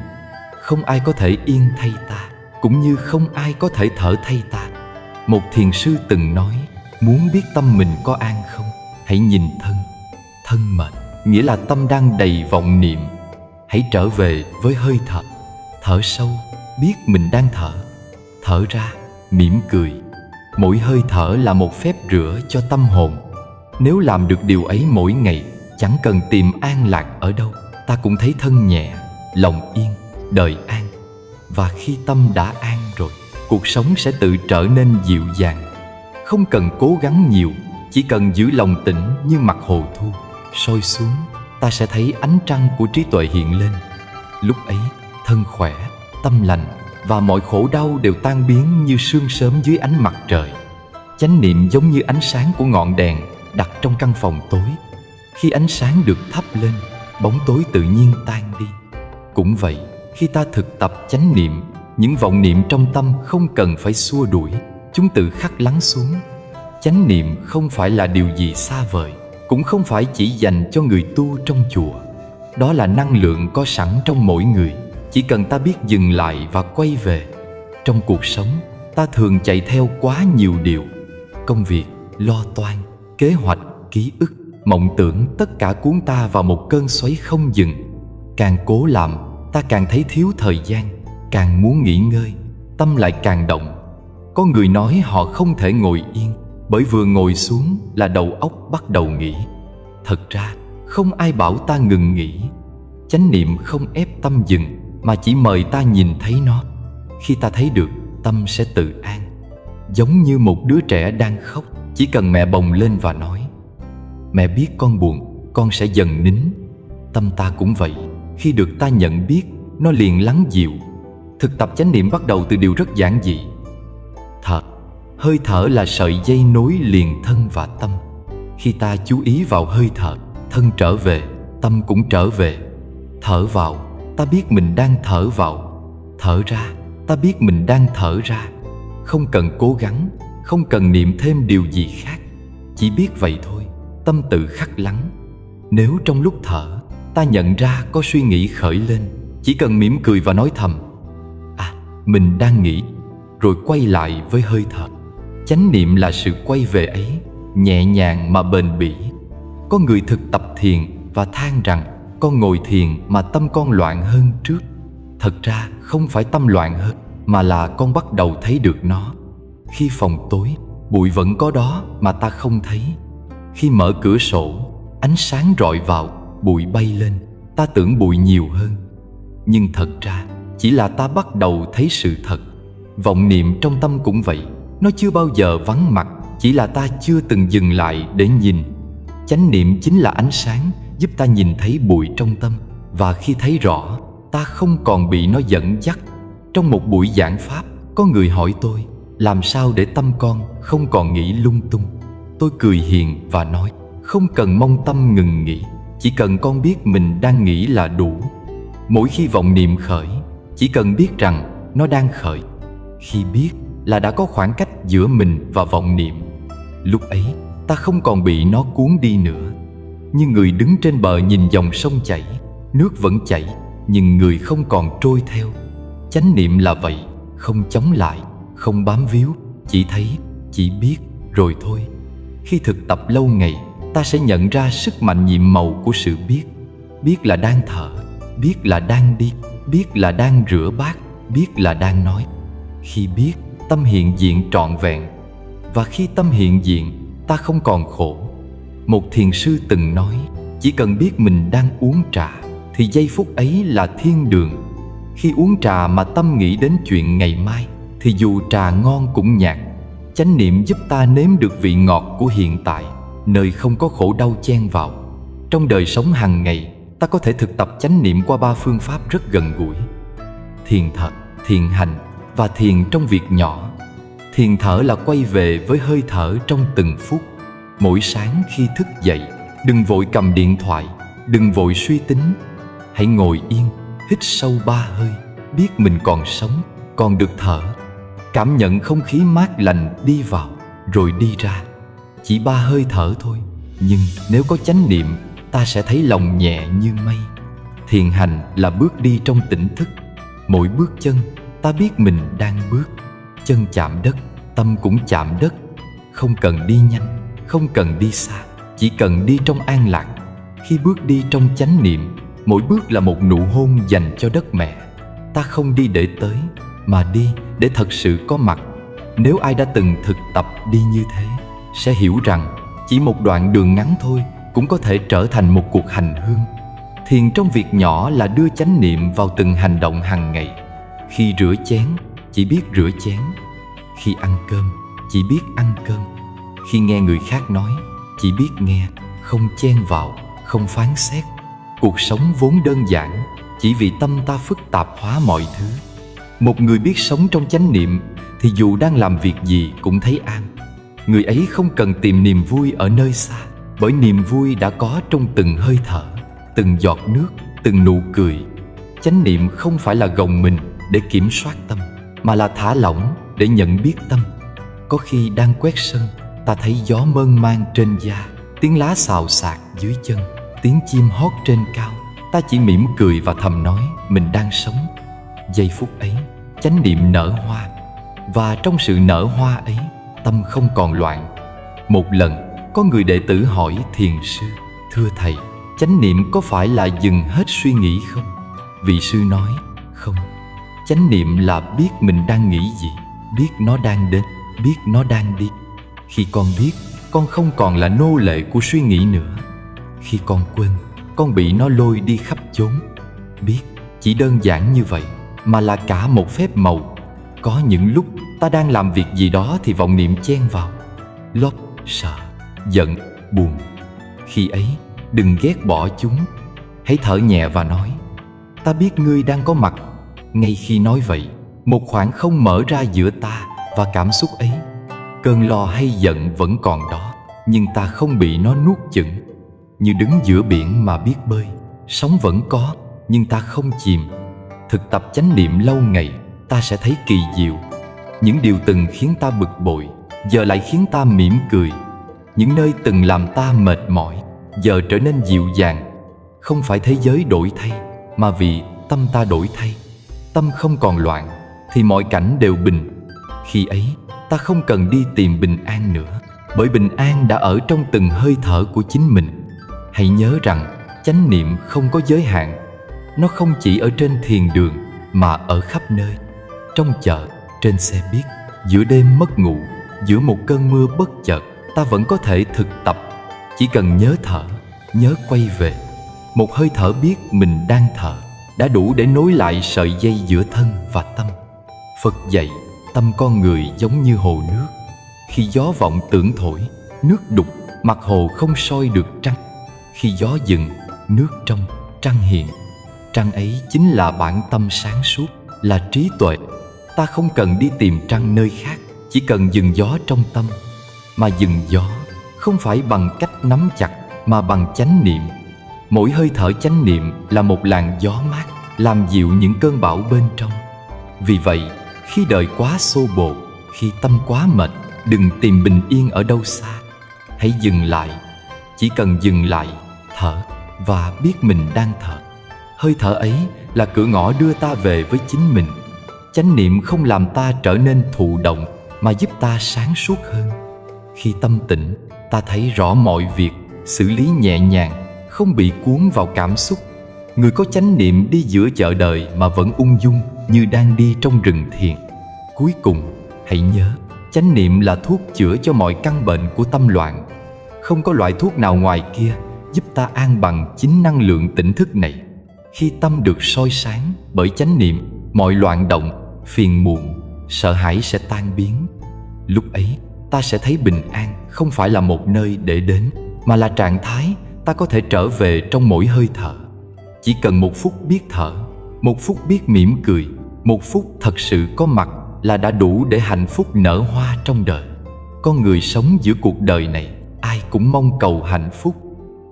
Speaker 1: Không ai có thể yên thay ta, cũng như không ai có thể thở thay ta. Một thiền sư từng nói, muốn biết tâm mình có an không, hãy nhìn thân. Thân mệt, nghĩa là tâm đang đầy vọng niệm. Hãy trở về với hơi thở. Thở sâu, biết mình đang thở. Thở ra, mỉm cười. Mỗi hơi thở là một phép rửa cho tâm hồn. Nếu làm được điều ấy mỗi ngày, chẳng cần tìm an lạc ở đâu, ta cũng thấy thân nhẹ, lòng yên, đời an. Và khi tâm đã an rồi, cuộc sống sẽ tự trở nên dịu dàng. Không cần cố gắng nhiều, chỉ cần giữ lòng tĩnh như mặt hồ thu. Soi xuống, ta sẽ thấy ánh trăng của trí tuệ hiện lên. Lúc ấy, thân khỏe, tâm lành và mọi khổ đau đều tan biến như sương sớm dưới ánh mặt trời. Chánh niệm giống như ánh sáng của ngọn đèn đặt trong căn phòng tối. Khi ánh sáng được thắp lên, bóng tối tự nhiên tan đi. Cũng vậy, khi ta thực tập chánh niệm, những vọng niệm trong tâm không cần phải xua đuổi, chúng tự khắc lắng xuống. Chánh niệm không phải là điều gì xa vời, cũng không phải chỉ dành cho người tu trong chùa. Đó là năng lượng có sẵn trong mỗi người, chỉ cần ta biết dừng lại và quay về. Trong cuộc sống, ta thường chạy theo quá nhiều điều. Công việc, lo toan, kế hoạch, ký ức, mộng tưởng, tất cả cuốn ta vào một cơn xoáy không dừng. Càng cố làm, ta càng thấy thiếu thời gian. Càng muốn nghỉ ngơi, tâm lại càng động. Có người nói họ không thể ngồi yên, bởi vừa ngồi xuống là đầu óc bắt đầu nghĩ. Thật ra, không ai bảo ta ngừng nghĩ. Chánh niệm không ép tâm dừng, mà chỉ mời ta nhìn thấy nó. Khi ta thấy được, tâm sẽ tự an. Giống như một đứa trẻ đang khóc, chỉ cần mẹ bồng lên và nói: "Mẹ biết con buồn, con sẽ dần nín." Tâm ta cũng vậy, khi được ta nhận biết, nó liền lắng dịu. Thực tập chánh niệm bắt đầu từ điều rất giản dị. Thở. Hơi thở là sợi dây nối liền thân và tâm. Khi ta chú ý vào hơi thở, thân trở về, tâm cũng trở về. Thở vào, ta biết mình đang thở vào. Thở ra, ta biết mình đang thở ra. Không cần cố gắng, không cần niệm thêm điều gì khác. Chỉ biết vậy thôi, tâm tự khắc lắng. Nếu trong lúc thở, ta nhận ra có suy nghĩ khởi lên, chỉ cần mỉm cười và nói thầm: "À, mình đang nghĩ", rồi quay lại với hơi thở. Chánh niệm là sự quay về ấy, nhẹ nhàng mà bền bỉ. Có người thực tập thiền và than rằng: "Con ngồi thiền mà tâm con loạn hơn trước." Thật ra không phải tâm loạn hơn, mà là con bắt đầu thấy được nó. Khi phòng tối, bụi vẫn có đó mà ta không thấy. Khi mở cửa sổ, ánh sáng rọi vào, bụi bay lên, ta tưởng bụi nhiều hơn. Nhưng thật ra chỉ là ta bắt đầu thấy sự thật. Vọng niệm trong tâm cũng vậy, nó chưa bao giờ vắng mặt, chỉ là ta chưa từng dừng lại để nhìn. Chánh niệm chính là ánh sáng giúp ta nhìn thấy bụi trong tâm. Và khi thấy rõ, ta không còn bị nó dẫn dắt. Trong một buổi giảng pháp, có người hỏi tôi làm sao để tâm con không còn nghĩ lung tung. Tôi cười hiền và nói, không cần mong tâm ngừng nghĩ, chỉ cần con biết mình đang nghĩ là đủ. Mỗi khi vọng niệm khởi, chỉ cần biết rằng nó đang khởi. Khi biết là đã có khoảng cách giữa mình và vọng niệm. Lúc ấy ta không còn bị nó cuốn đi nữa. Như người đứng trên bờ nhìn dòng sông chảy, nước vẫn chảy, nhưng người không còn trôi theo. Chánh niệm là vậy, không chống lại, không bám víu, chỉ thấy, chỉ biết, rồi thôi. Khi thực tập lâu ngày, ta sẽ nhận ra sức mạnh nhiệm màu của sự biết. Biết là đang thở, biết là đang đi, biết là đang rửa bát, biết là đang nói. Khi biết, tâm hiện diện trọn vẹn. Và khi tâm hiện diện, ta không còn khổ. Một thiền sư từng nói, chỉ cần biết mình đang uống trà, thì giây phút ấy là thiên đường. Khi uống trà mà tâm nghĩ đến chuyện ngày mai, thì dù trà ngon cũng nhạt. Chánh niệm giúp ta nếm được vị ngọt của hiện tại, nơi không có khổ đau chen vào. Trong đời sống hàng ngày, ta có thể thực tập chánh niệm qua 3 phương pháp rất gần gũi: thiền thật, thiền hành và thiền trong việc nhỏ. Thiền thở là quay về với hơi thở trong từng phút. Mỗi sáng khi thức dậy, đừng vội cầm điện thoại, đừng vội suy tính. Hãy ngồi yên, hít sâu 3 hơi, biết mình còn sống, còn được thở. Cảm nhận không khí mát lành đi vào, rồi đi ra. Chỉ 3 hơi thở thôi, nhưng nếu có chánh niệm, ta sẽ thấy lòng nhẹ như mây. Thiền hành là bước đi trong tỉnh thức. Mỗi bước chân, ta biết mình đang bước. Chân chạm đất, tâm cũng chạm đất. Không cần đi nhanh, không cần đi xa, chỉ cần đi trong an lạc. Khi bước đi trong chánh niệm, mỗi bước là một nụ hôn dành cho đất mẹ. Ta không đi để tới, mà đi để thật sự có mặt. Nếu ai đã từng thực tập đi như thế, sẽ hiểu rằng chỉ một đoạn đường ngắn thôi cũng có thể trở thành một cuộc hành hương. Thiền trong việc nhỏ là đưa chánh niệm vào từng hành động hàng ngày. Khi rửa chén, chỉ biết rửa chén. Khi ăn cơm, chỉ biết ăn cơm. Khi nghe người khác nói, chỉ biết nghe, không chen vào, không phán xét. Cuộc sống vốn đơn giản, chỉ vì tâm ta phức tạp hóa mọi thứ. Một người biết sống trong chánh niệm thì dù đang làm việc gì cũng thấy an. Người ấy không cần tìm niềm vui ở nơi xa, bởi niềm vui đã có trong từng hơi thở, từng giọt nước, từng nụ cười. Chánh niệm không phải là gồng mình để kiểm soát tâm, mà là thả lỏng để nhận biết tâm. Có khi đang quét sân, ta thấy gió mơn man trên da, tiếng lá xào xạc dưới chân, tiếng chim hót trên cao. Ta chỉ mỉm cười và thầm nói mình đang sống. Giây phút ấy, chánh niệm nở hoa. Và trong sự nở hoa ấy, tâm không còn loạn. Một lần, có người đệ tử hỏi thiền sư: thưa thầy, chánh niệm có phải là dừng hết suy nghĩ không? Vị sư nói: không. Chánh niệm là biết mình đang nghĩ gì, biết nó đang đến, biết nó đang đi. Khi con biết, con không còn là nô lệ của suy nghĩ nữa. Khi con quên, con bị nó lôi đi khắp chốn. Biết chỉ đơn giản như vậy, mà là cả một phép màu. Có những lúc ta đang làm việc gì đó thì vọng niệm chen vào, lót, sợ, giận, buồn. Khi ấy, đừng ghét bỏ chúng. Hãy thở nhẹ và nói: ta biết ngươi đang có mặt. Ngay khi nói vậy, một khoảng không mở ra giữa ta và cảm xúc ấy. Cơn lo hay giận vẫn còn đó, nhưng ta không bị nó nuốt chửng. Như đứng giữa biển mà biết bơi, sóng vẫn có, nhưng ta không chìm. Thực tập chánh niệm lâu ngày, ta sẽ thấy kỳ diệu. Những điều từng khiến ta bực bội, giờ lại khiến ta mỉm cười. Những nơi từng làm ta mệt mỏi, giờ trở nên dịu dàng. Không phải thế giới đổi thay, mà vì tâm ta đổi thay. Tâm không còn loạn, thì mọi cảnh đều bình. Khi ấy, ta không cần đi tìm bình an nữa, bởi bình an đã ở trong từng hơi thở của chính mình. Hãy nhớ rằng, chánh niệm không có giới hạn. Nó không chỉ ở trên thiền đường, mà ở khắp nơi. Trong chợ, trên xe buýt, giữa đêm mất ngủ, giữa một cơn mưa bất chợt, ta vẫn có thể thực tập. Chỉ cần nhớ thở, nhớ quay về. Một hơi thở biết mình đang thở, đã đủ để nối lại sợi dây giữa thân và tâm. Phật dạy tâm con người giống như hồ nước. Khi gió vọng tưởng thổi, nước đục, mặt hồ không soi được trăng. Khi gió dừng, nước trong, trăng hiện. Trăng ấy chính là bản tâm sáng suốt, là trí tuệ. Ta không cần đi tìm trăng nơi khác, chỉ cần dừng gió trong tâm. Mà dừng gió không phải bằng cách nắm chặt, mà bằng chánh niệm. Mỗi hơi thở chánh niệm là một làn gió mát, làm dịu những cơn bão bên trong. Vì vậy, khi đời quá xô bồ, khi tâm quá mệt, đừng tìm bình yên ở đâu xa. Hãy dừng lại. Chỉ cần dừng lại, thở và biết mình đang thở. Hơi thở ấy là cửa ngõ đưa ta về với chính mình. Chánh niệm không làm ta trở nên thụ động, mà giúp ta sáng suốt hơn. Khi tâm tĩnh, ta thấy rõ mọi việc, xử lý nhẹ nhàng, không bị cuốn vào cảm xúc. Người có chánh niệm đi giữa chợ đời mà vẫn ung dung như đang đi trong rừng thiền. Cuối cùng, hãy nhớ, chánh niệm là thuốc chữa cho mọi căn bệnh của tâm loạn. Không có loại thuốc nào ngoài kia giúp ta an bằng chính năng lượng tỉnh thức này. Khi tâm được soi sáng bởi chánh niệm, mọi loạn động, phiền muộn, sợ hãi sẽ tan biến. Lúc ấy, ta sẽ thấy bình an không phải là một nơi để đến, mà là trạng thái ta có thể trở về trong mỗi hơi thở. Chỉ cần một phút biết thở, một phút biết mỉm cười, một phút thật sự có mặt là đã đủ để hạnh phúc nở hoa trong đời. Con người sống giữa cuộc đời này, ai cũng mong cầu hạnh phúc.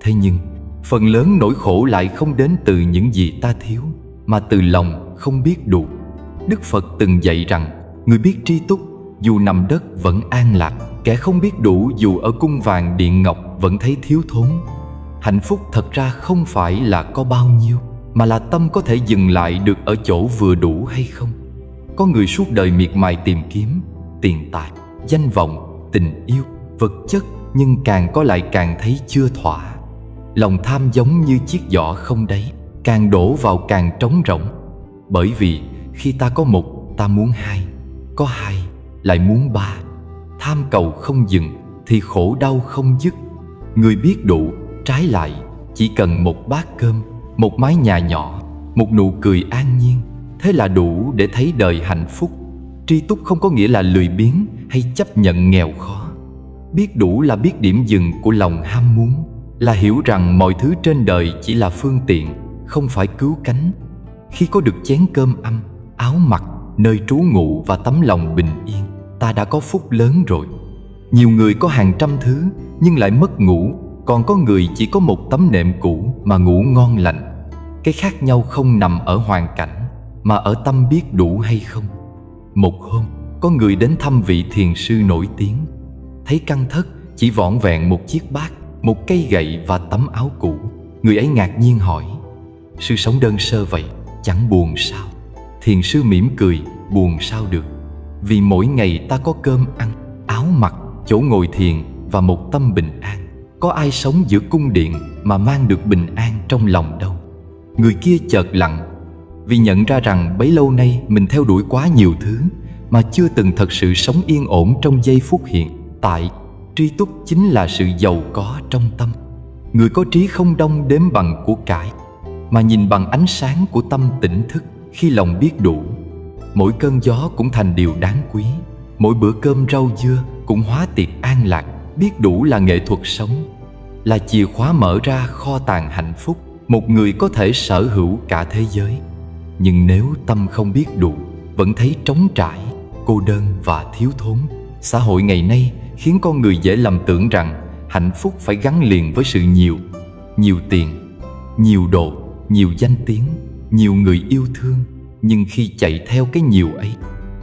Speaker 1: Thế nhưng, phần lớn nỗi khổ lại không đến từ những gì ta thiếu, mà từ lòng không biết đủ. Đức Phật từng dạy rằng, người biết tri túc, dù nằm đất vẫn an lạc. Kẻ không biết đủ, dù ở cung vàng điện ngọc vẫn thấy thiếu thốn. Hạnh phúc thật ra không phải là có bao nhiêu, mà là tâm có thể dừng lại được ở chỗ vừa đủ hay không. Có người suốt đời miệt mài tìm kiếm tiền tài, danh vọng, tình yêu, vật chất, nhưng càng có lại càng thấy chưa thỏa. Lòng tham giống như chiếc giỏ không đáy, càng đổ vào càng trống rỗng. Bởi vì khi ta có một, ta muốn hai, có hai lại muốn ba. Tham cầu không dừng thì khổ đau không dứt. Người biết đủ, trái lại, chỉ cần một bát cơm, một mái nhà nhỏ, một nụ cười an nhiên, thế là đủ để thấy đời hạnh phúc. Tri túc không có nghĩa là lười biếng hay chấp nhận nghèo khó. Biết đủ là biết điểm dừng của lòng ham muốn, là hiểu rằng mọi thứ trên đời chỉ là phương tiện, không phải cứu cánh. Khi có được chén cơm ăn, áo mặc, nơi trú ngụ và tấm lòng bình yên, ta đã có phúc lớn rồi. Nhiều người có hàng trăm thứ nhưng lại mất ngủ, còn có người chỉ có một tấm nệm cũ mà ngủ ngon lành. Cái khác nhau không nằm ở hoàn cảnh, mà ở tâm biết đủ hay không. Một hôm, có người đến thăm vị thiền sư nổi tiếng. Thấy căn thất chỉ vỏn vẹn một chiếc bát, một cây gậy và tấm áo cũ, người ấy ngạc nhiên hỏi: sư sống đơn sơ vậy, chẳng buồn sao? Thiền sư mỉm cười: buồn sao được, vì mỗi ngày ta có cơm ăn, áo mặc, chỗ ngồi thiền và một tâm bình an. Có ai sống giữa cung điện mà mang được bình an trong lòng đâu. Người kia chợt lặng, vì nhận ra rằng bấy lâu nay mình theo đuổi quá nhiều thứ mà chưa từng thật sự sống yên ổn trong giây phút hiện tại. Tri túc chính là sự giàu có trong tâm. Người có trí không đong đếm bằng của cải, mà nhìn bằng ánh sáng của tâm tỉnh thức. Khi lòng biết đủ, mỗi cơn gió cũng thành điều đáng quý, mỗi bữa cơm rau dưa cũng hóa tiệc an lạc. Biết đủ là nghệ thuật sống, là chìa khóa mở ra kho tàng hạnh phúc. Một người có thể sở hữu cả thế giới, nhưng nếu tâm không biết đủ, vẫn thấy trống trải, cô đơn và thiếu thốn. Xã hội ngày nay khiến con người dễ lầm tưởng rằng hạnh phúc phải gắn liền với sự nhiều. Nhiều tiền, nhiều đồ, nhiều danh tiếng, nhiều người yêu thương. Nhưng khi chạy theo cái nhiều ấy,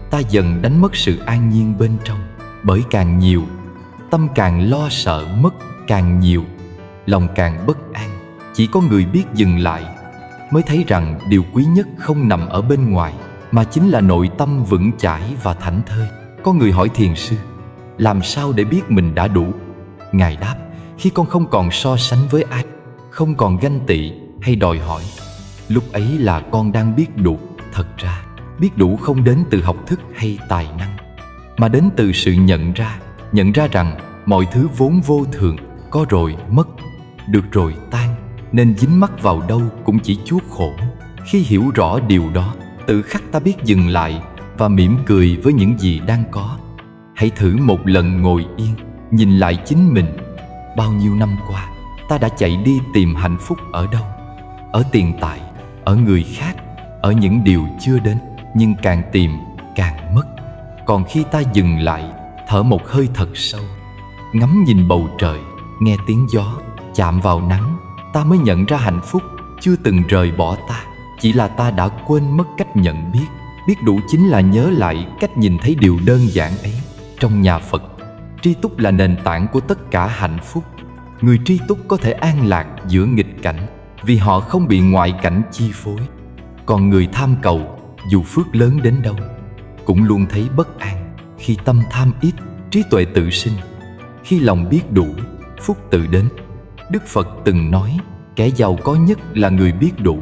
Speaker 1: ta dần đánh mất sự an nhiên bên trong. Bởi càng nhiều, tâm càng lo sợ mất, càng nhiều, lòng càng bất an. Chỉ có người biết dừng lại mới thấy rằng điều quý nhất không nằm ở bên ngoài, mà chính là nội tâm vững chãi và thảnh thơi. Có người hỏi thiền sư: làm sao để biết mình đã đủ? Ngài đáp: khi con không còn so sánh với ai, không còn ganh tị hay đòi hỏi, lúc ấy là con đang biết đủ. Thật ra, biết đủ không đến từ học thức hay tài năng, mà đến từ sự nhận ra rằng mọi thứ vốn vô thường, có rồi mất, được rồi tan, nên dính mắc vào đâu cũng chỉ chuốc khổ. Khi hiểu rõ điều đó, tự khắc ta biết dừng lại và mỉm cười với những gì đang có. Hãy thử một lần ngồi yên, nhìn lại chính mình. Bao nhiêu năm qua, ta đã chạy đi tìm hạnh phúc ở đâu? Ở tiền tài, ở người khác, ở những điều chưa đến, nhưng càng tìm càng mất. Còn khi ta dừng lại, thở một hơi thật sâu, ngắm nhìn bầu trời, nghe tiếng gió, chạm vào nắng, ta mới nhận ra hạnh phúc chưa từng rời bỏ ta. Chỉ là ta đã quên mất cách nhận biết. Biết đủ chính là nhớ lại cách nhìn thấy điều đơn giản ấy. Trong nhà Phật, tri túc là nền tảng của tất cả hạnh phúc. Người tri túc có thể an lạc giữa nghịch cảnh vì họ không bị ngoại cảnh chi phối. Còn người tham cầu, dù phước lớn đến đâu, cũng luôn thấy bất an. Khi tâm tham ít, trí tuệ tự sinh. Khi lòng biết đủ, phúc tự đến. Đức Phật từng nói, kẻ giàu có nhất là người biết đủ.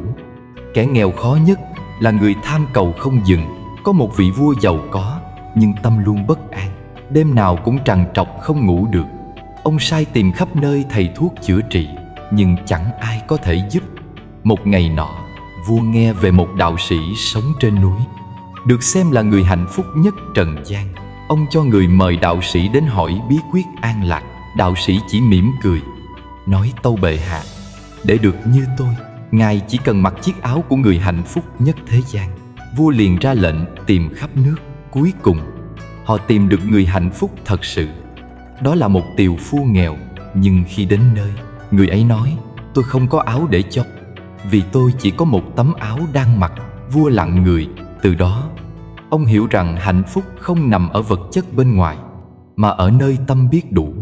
Speaker 1: Kẻ nghèo khó nhất là người tham cầu không dừng. Có một vị vua giàu có, nhưng tâm luôn bất an, đêm nào cũng trằn trọc không ngủ được. Ông sai tìm khắp nơi thầy thuốc chữa trị, nhưng chẳng ai có thể giúp. Một ngày nọ, vua nghe về một đạo sĩ sống trên núi, được xem là người hạnh phúc nhất trần gian. Ông cho người mời đạo sĩ đến hỏi bí quyết an lạc. Đạo sĩ chỉ mỉm cười, nói: tâu bệ hạ, để được như tôi, ngài chỉ cần mặc chiếc áo của người hạnh phúc nhất thế gian. Vua liền ra lệnh tìm khắp nước. Cuối cùng, họ tìm được người hạnh phúc thật sự. Đó là một tiều phu nghèo, nhưng khi đến nơi, người ấy nói: tôi không có áo để cho, vì tôi chỉ có một tấm áo đang mặc. Vua lặng người. Từ đó, ông hiểu rằng hạnh phúc không nằm ở vật chất bên ngoài, mà ở nơi tâm biết đủ.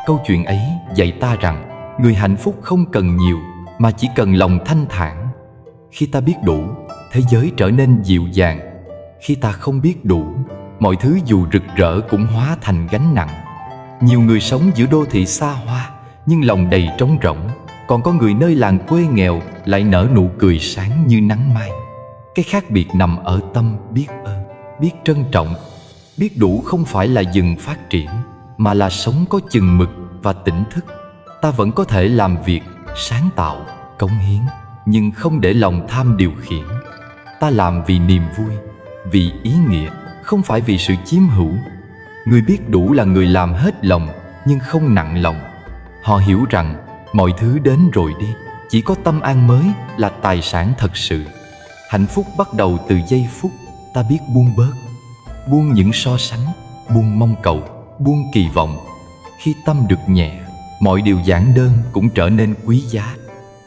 Speaker 1: Câu chuyện ấy dạy ta rằng người hạnh phúc không cần nhiều, mà chỉ cần lòng thanh thản. Khi ta biết đủ, thế giới trở nên dịu dàng. Khi ta không biết đủ, mọi thứ dù rực rỡ cũng hóa thành gánh nặng. Nhiều người sống giữa đô thị xa hoa, nhưng lòng đầy trống rỗng. Còn có người nơi làng quê nghèo lại nở nụ cười sáng như nắng mai. Cái khác biệt nằm ở tâm biết ơn, biết trân trọng. Biết đủ không phải là dừng phát triển, mà là sống có chừng mực và tỉnh thức. Ta vẫn có thể làm việc, sáng tạo, cống hiến, nhưng không để lòng tham điều khiển. Ta làm vì niềm vui, vì ý nghĩa, không phải vì sự chiếm hữu. Người biết đủ là người làm hết lòng, nhưng không nặng lòng. Họ hiểu rằng mọi thứ đến rồi đi, chỉ có tâm an mới là tài sản thật sự. Hạnh phúc bắt đầu từ giây phút ta biết buông bớt, buông những so sánh, buông mong cầu, buông kỳ vọng. Khi tâm được nhẹ, mọi điều giản đơn cũng trở nên quý giá.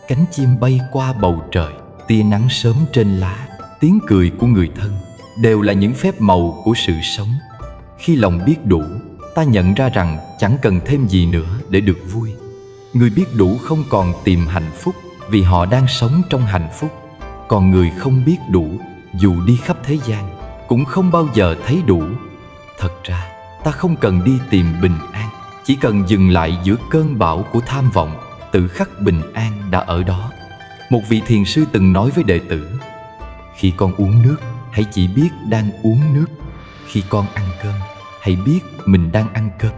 Speaker 1: Cánh chim bay qua bầu trời, tia nắng sớm trên lá, tiếng cười của người thân đều là những phép màu của sự sống. Khi lòng biết đủ, ta nhận ra rằng chẳng cần thêm gì nữa để được vui. Người biết đủ không còn tìm hạnh phúc vì họ đang sống trong hạnh phúc. Còn người không biết đủ, dù đi khắp thế gian, cũng không bao giờ thấy đủ. Thật ra, ta không cần đi tìm bình an, chỉ cần dừng lại giữa cơn bão của tham vọng, tự khắc bình an đã ở đó. Một vị thiền sư từng nói với đệ tử: khi con uống nước, hãy chỉ biết đang uống nước. Khi con ăn cơm, hãy biết mình đang ăn cơm.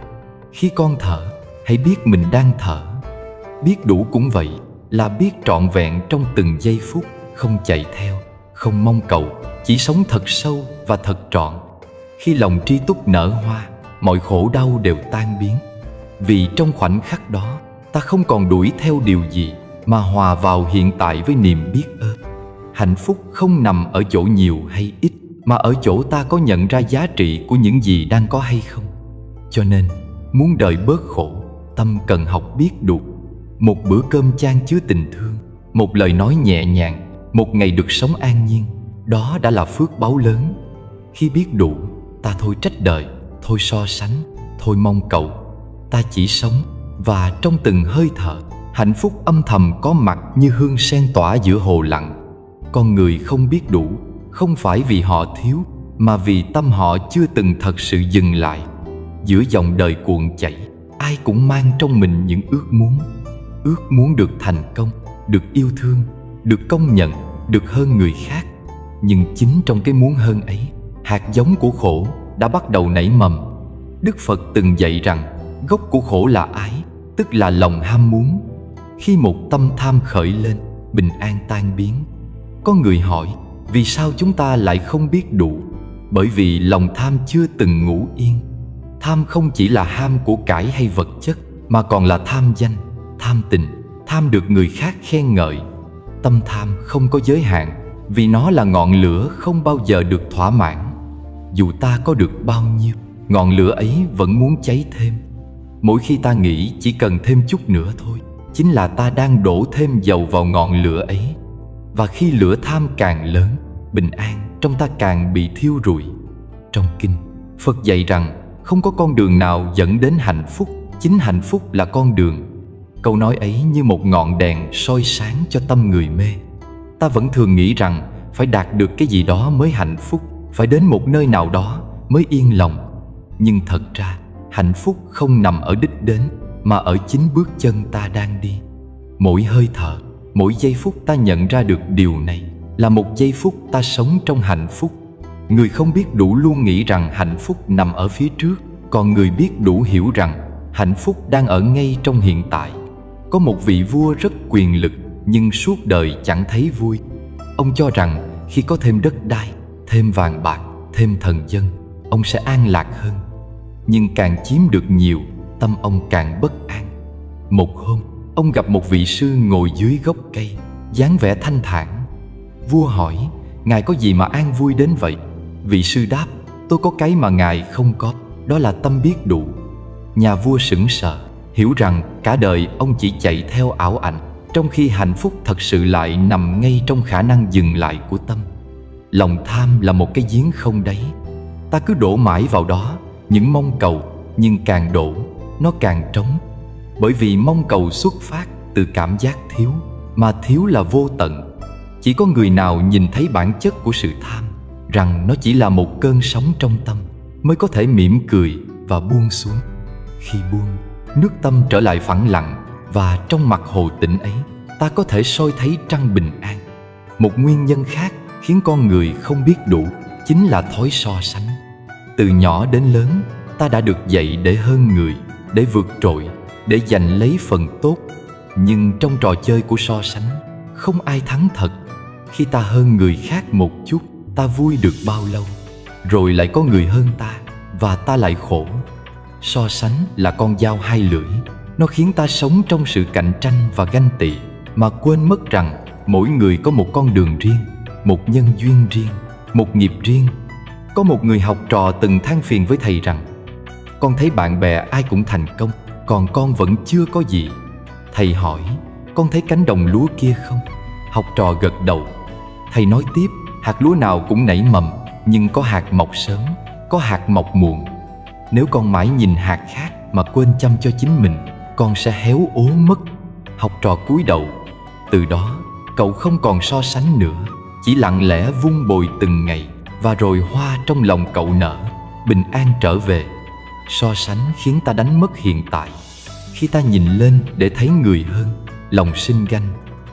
Speaker 1: Khi con thở, hãy biết mình đang thở. Biết đủ cũng vậy, là biết trọn vẹn trong từng giây phút, không chạy theo, không mong cầu, chỉ sống thật sâu và thật trọn. Khi lòng tri túc nở hoa, mọi khổ đau đều tan biến. Vì trong khoảnh khắc đó, ta không còn đuổi theo điều gì, mà hòa vào hiện tại với niềm biết ơn. Hạnh phúc không nằm ở chỗ nhiều hay ít, mà ở chỗ ta có nhận ra giá trị của những gì đang có hay không. Cho nên, muốn đời bớt khổ, tâm cần học biết đủ. Một bữa cơm chan chứa tình thương, một lời nói nhẹ nhàng, một ngày được sống an nhiên, đó đã là phước báu lớn. Khi biết đủ, ta thôi trách đời, thôi so sánh, thôi mong cầu. Ta chỉ sống, và trong từng hơi thở, hạnh phúc âm thầm có mặt như hương sen tỏa giữa hồ lặng. Con người không biết đủ, không phải vì họ thiếu, mà vì tâm họ chưa từng thật sự dừng lại. Giữa dòng đời cuộn chảy, ai cũng mang trong mình những ước muốn. Ước muốn được thành công, được yêu thương, được công nhận, được hơn người khác. Nhưng chính trong cái muốn hơn ấy, hạt giống của khổ đã bắt đầu nảy mầm. Đức Phật từng dạy rằng gốc của khổ là ái, tức là lòng ham muốn. Khi một tâm tham khởi lên, bình an tan biến. Có người hỏi, vì sao chúng ta lại không biết đủ? Bởi vì lòng tham chưa từng ngủ yên. Tham không chỉ là ham của cải hay vật chất, mà còn là tham danh, tham tình, tham được người khác khen ngợi. Tâm tham không có giới hạn, vì nó là ngọn lửa không bao giờ được thỏa mãn. Dù ta có được bao nhiêu, ngọn lửa ấy vẫn muốn cháy thêm. Mỗi khi ta nghĩ chỉ cần thêm chút nữa thôi, chính là ta đang đổ thêm dầu vào ngọn lửa ấy. Và khi lửa tham càng lớn, bình an trong ta càng bị thiêu rụi. Trong kinh, Phật dạy rằng không có con đường nào dẫn đến hạnh phúc, chính hạnh phúc là con đường. Câu nói ấy như một ngọn đèn soi sáng cho tâm người mê. Ta vẫn thường nghĩ rằng phải đạt được cái gì đó mới hạnh phúc, phải đến một nơi nào đó mới yên lòng. Nhưng thật ra, hạnh phúc không nằm ở đích đến, mà ở chính bước chân ta đang đi. Mỗi hơi thở, mỗi giây phút ta nhận ra được điều này là một giây phút ta sống trong hạnh phúc. Người không biết đủ luôn nghĩ rằng hạnh phúc nằm ở phía trước, còn người biết đủ hiểu rằng hạnh phúc đang ở ngay trong hiện tại. Có một vị vua rất quyền lực, nhưng suốt đời chẳng thấy vui. Ông cho rằng khi có thêm đất đai, thêm vàng bạc, thêm thần dân, ông sẽ an lạc hơn. Nhưng càng chiếm được nhiều, tâm ông càng bất an. Một hôm, ông gặp một vị sư ngồi dưới gốc cây, dáng vẻ thanh thản. Vua hỏi, ngài có gì mà an vui đến vậy? Vị sư đáp, tôi có cái mà ngài không có, đó là tâm biết đủ. Nhà vua sững sờ, hiểu rằng cả đời ông chỉ chạy theo ảo ảnh, trong khi hạnh phúc thật sự lại nằm ngay trong khả năng dừng lại của tâm. Lòng tham là một cái giếng không đáy. Ta cứ đổ mãi vào đó những mong cầu, nhưng càng đổ, nó càng trống. Bởi vì mong cầu xuất phát từ cảm giác thiếu, mà thiếu là vô tận. Chỉ có người nào nhìn thấy bản chất của sự tham, rằng nó chỉ là một cơn sóng trong tâm, mới có thể mỉm cười và buông xuống. Khi buông, nước tâm trở lại phẳng lặng, và trong mặt hồ tĩnh ấy, ta có thể soi thấy trăng bình an. Một nguyên nhân khác khiến con người không biết đủ chính là thói so sánh. Từ nhỏ đến lớn, ta đã được dạy để hơn người, để vượt trội, để giành lấy phần tốt. Nhưng trong trò chơi của so sánh, không ai thắng thật. Khi ta hơn người khác một chút, ta vui được bao lâu, rồi lại có người hơn ta, và ta lại khổ. So sánh là con dao hai lưỡi. Nó khiến ta sống trong sự cạnh tranh và ganh tị, mà quên mất rằng mỗi người có một con đường riêng, một nhân duyên riêng, một nghiệp riêng. Có một người học trò từng than phiền với thầy rằng, con thấy bạn bè ai cũng thành công, còn con vẫn chưa có gì. Thầy hỏi, con thấy cánh đồng lúa kia không? Học trò gật đầu. Thầy nói tiếp, hạt lúa nào cũng nảy mầm, nhưng có hạt mọc sớm, có hạt mọc muộn. Nếu con mãi nhìn hạt khác mà quên chăm cho chính mình, con sẽ héo úa mất. Học trò cúi đầu. Từ đó, cậu không còn so sánh nữa, chỉ lặng lẽ vun bồi từng ngày. Và rồi hoa trong lòng cậu nở, bình an trở về. So sánh khiến ta đánh mất hiện tại. Khi ta nhìn lên để thấy người hơn, lòng sinh ganh.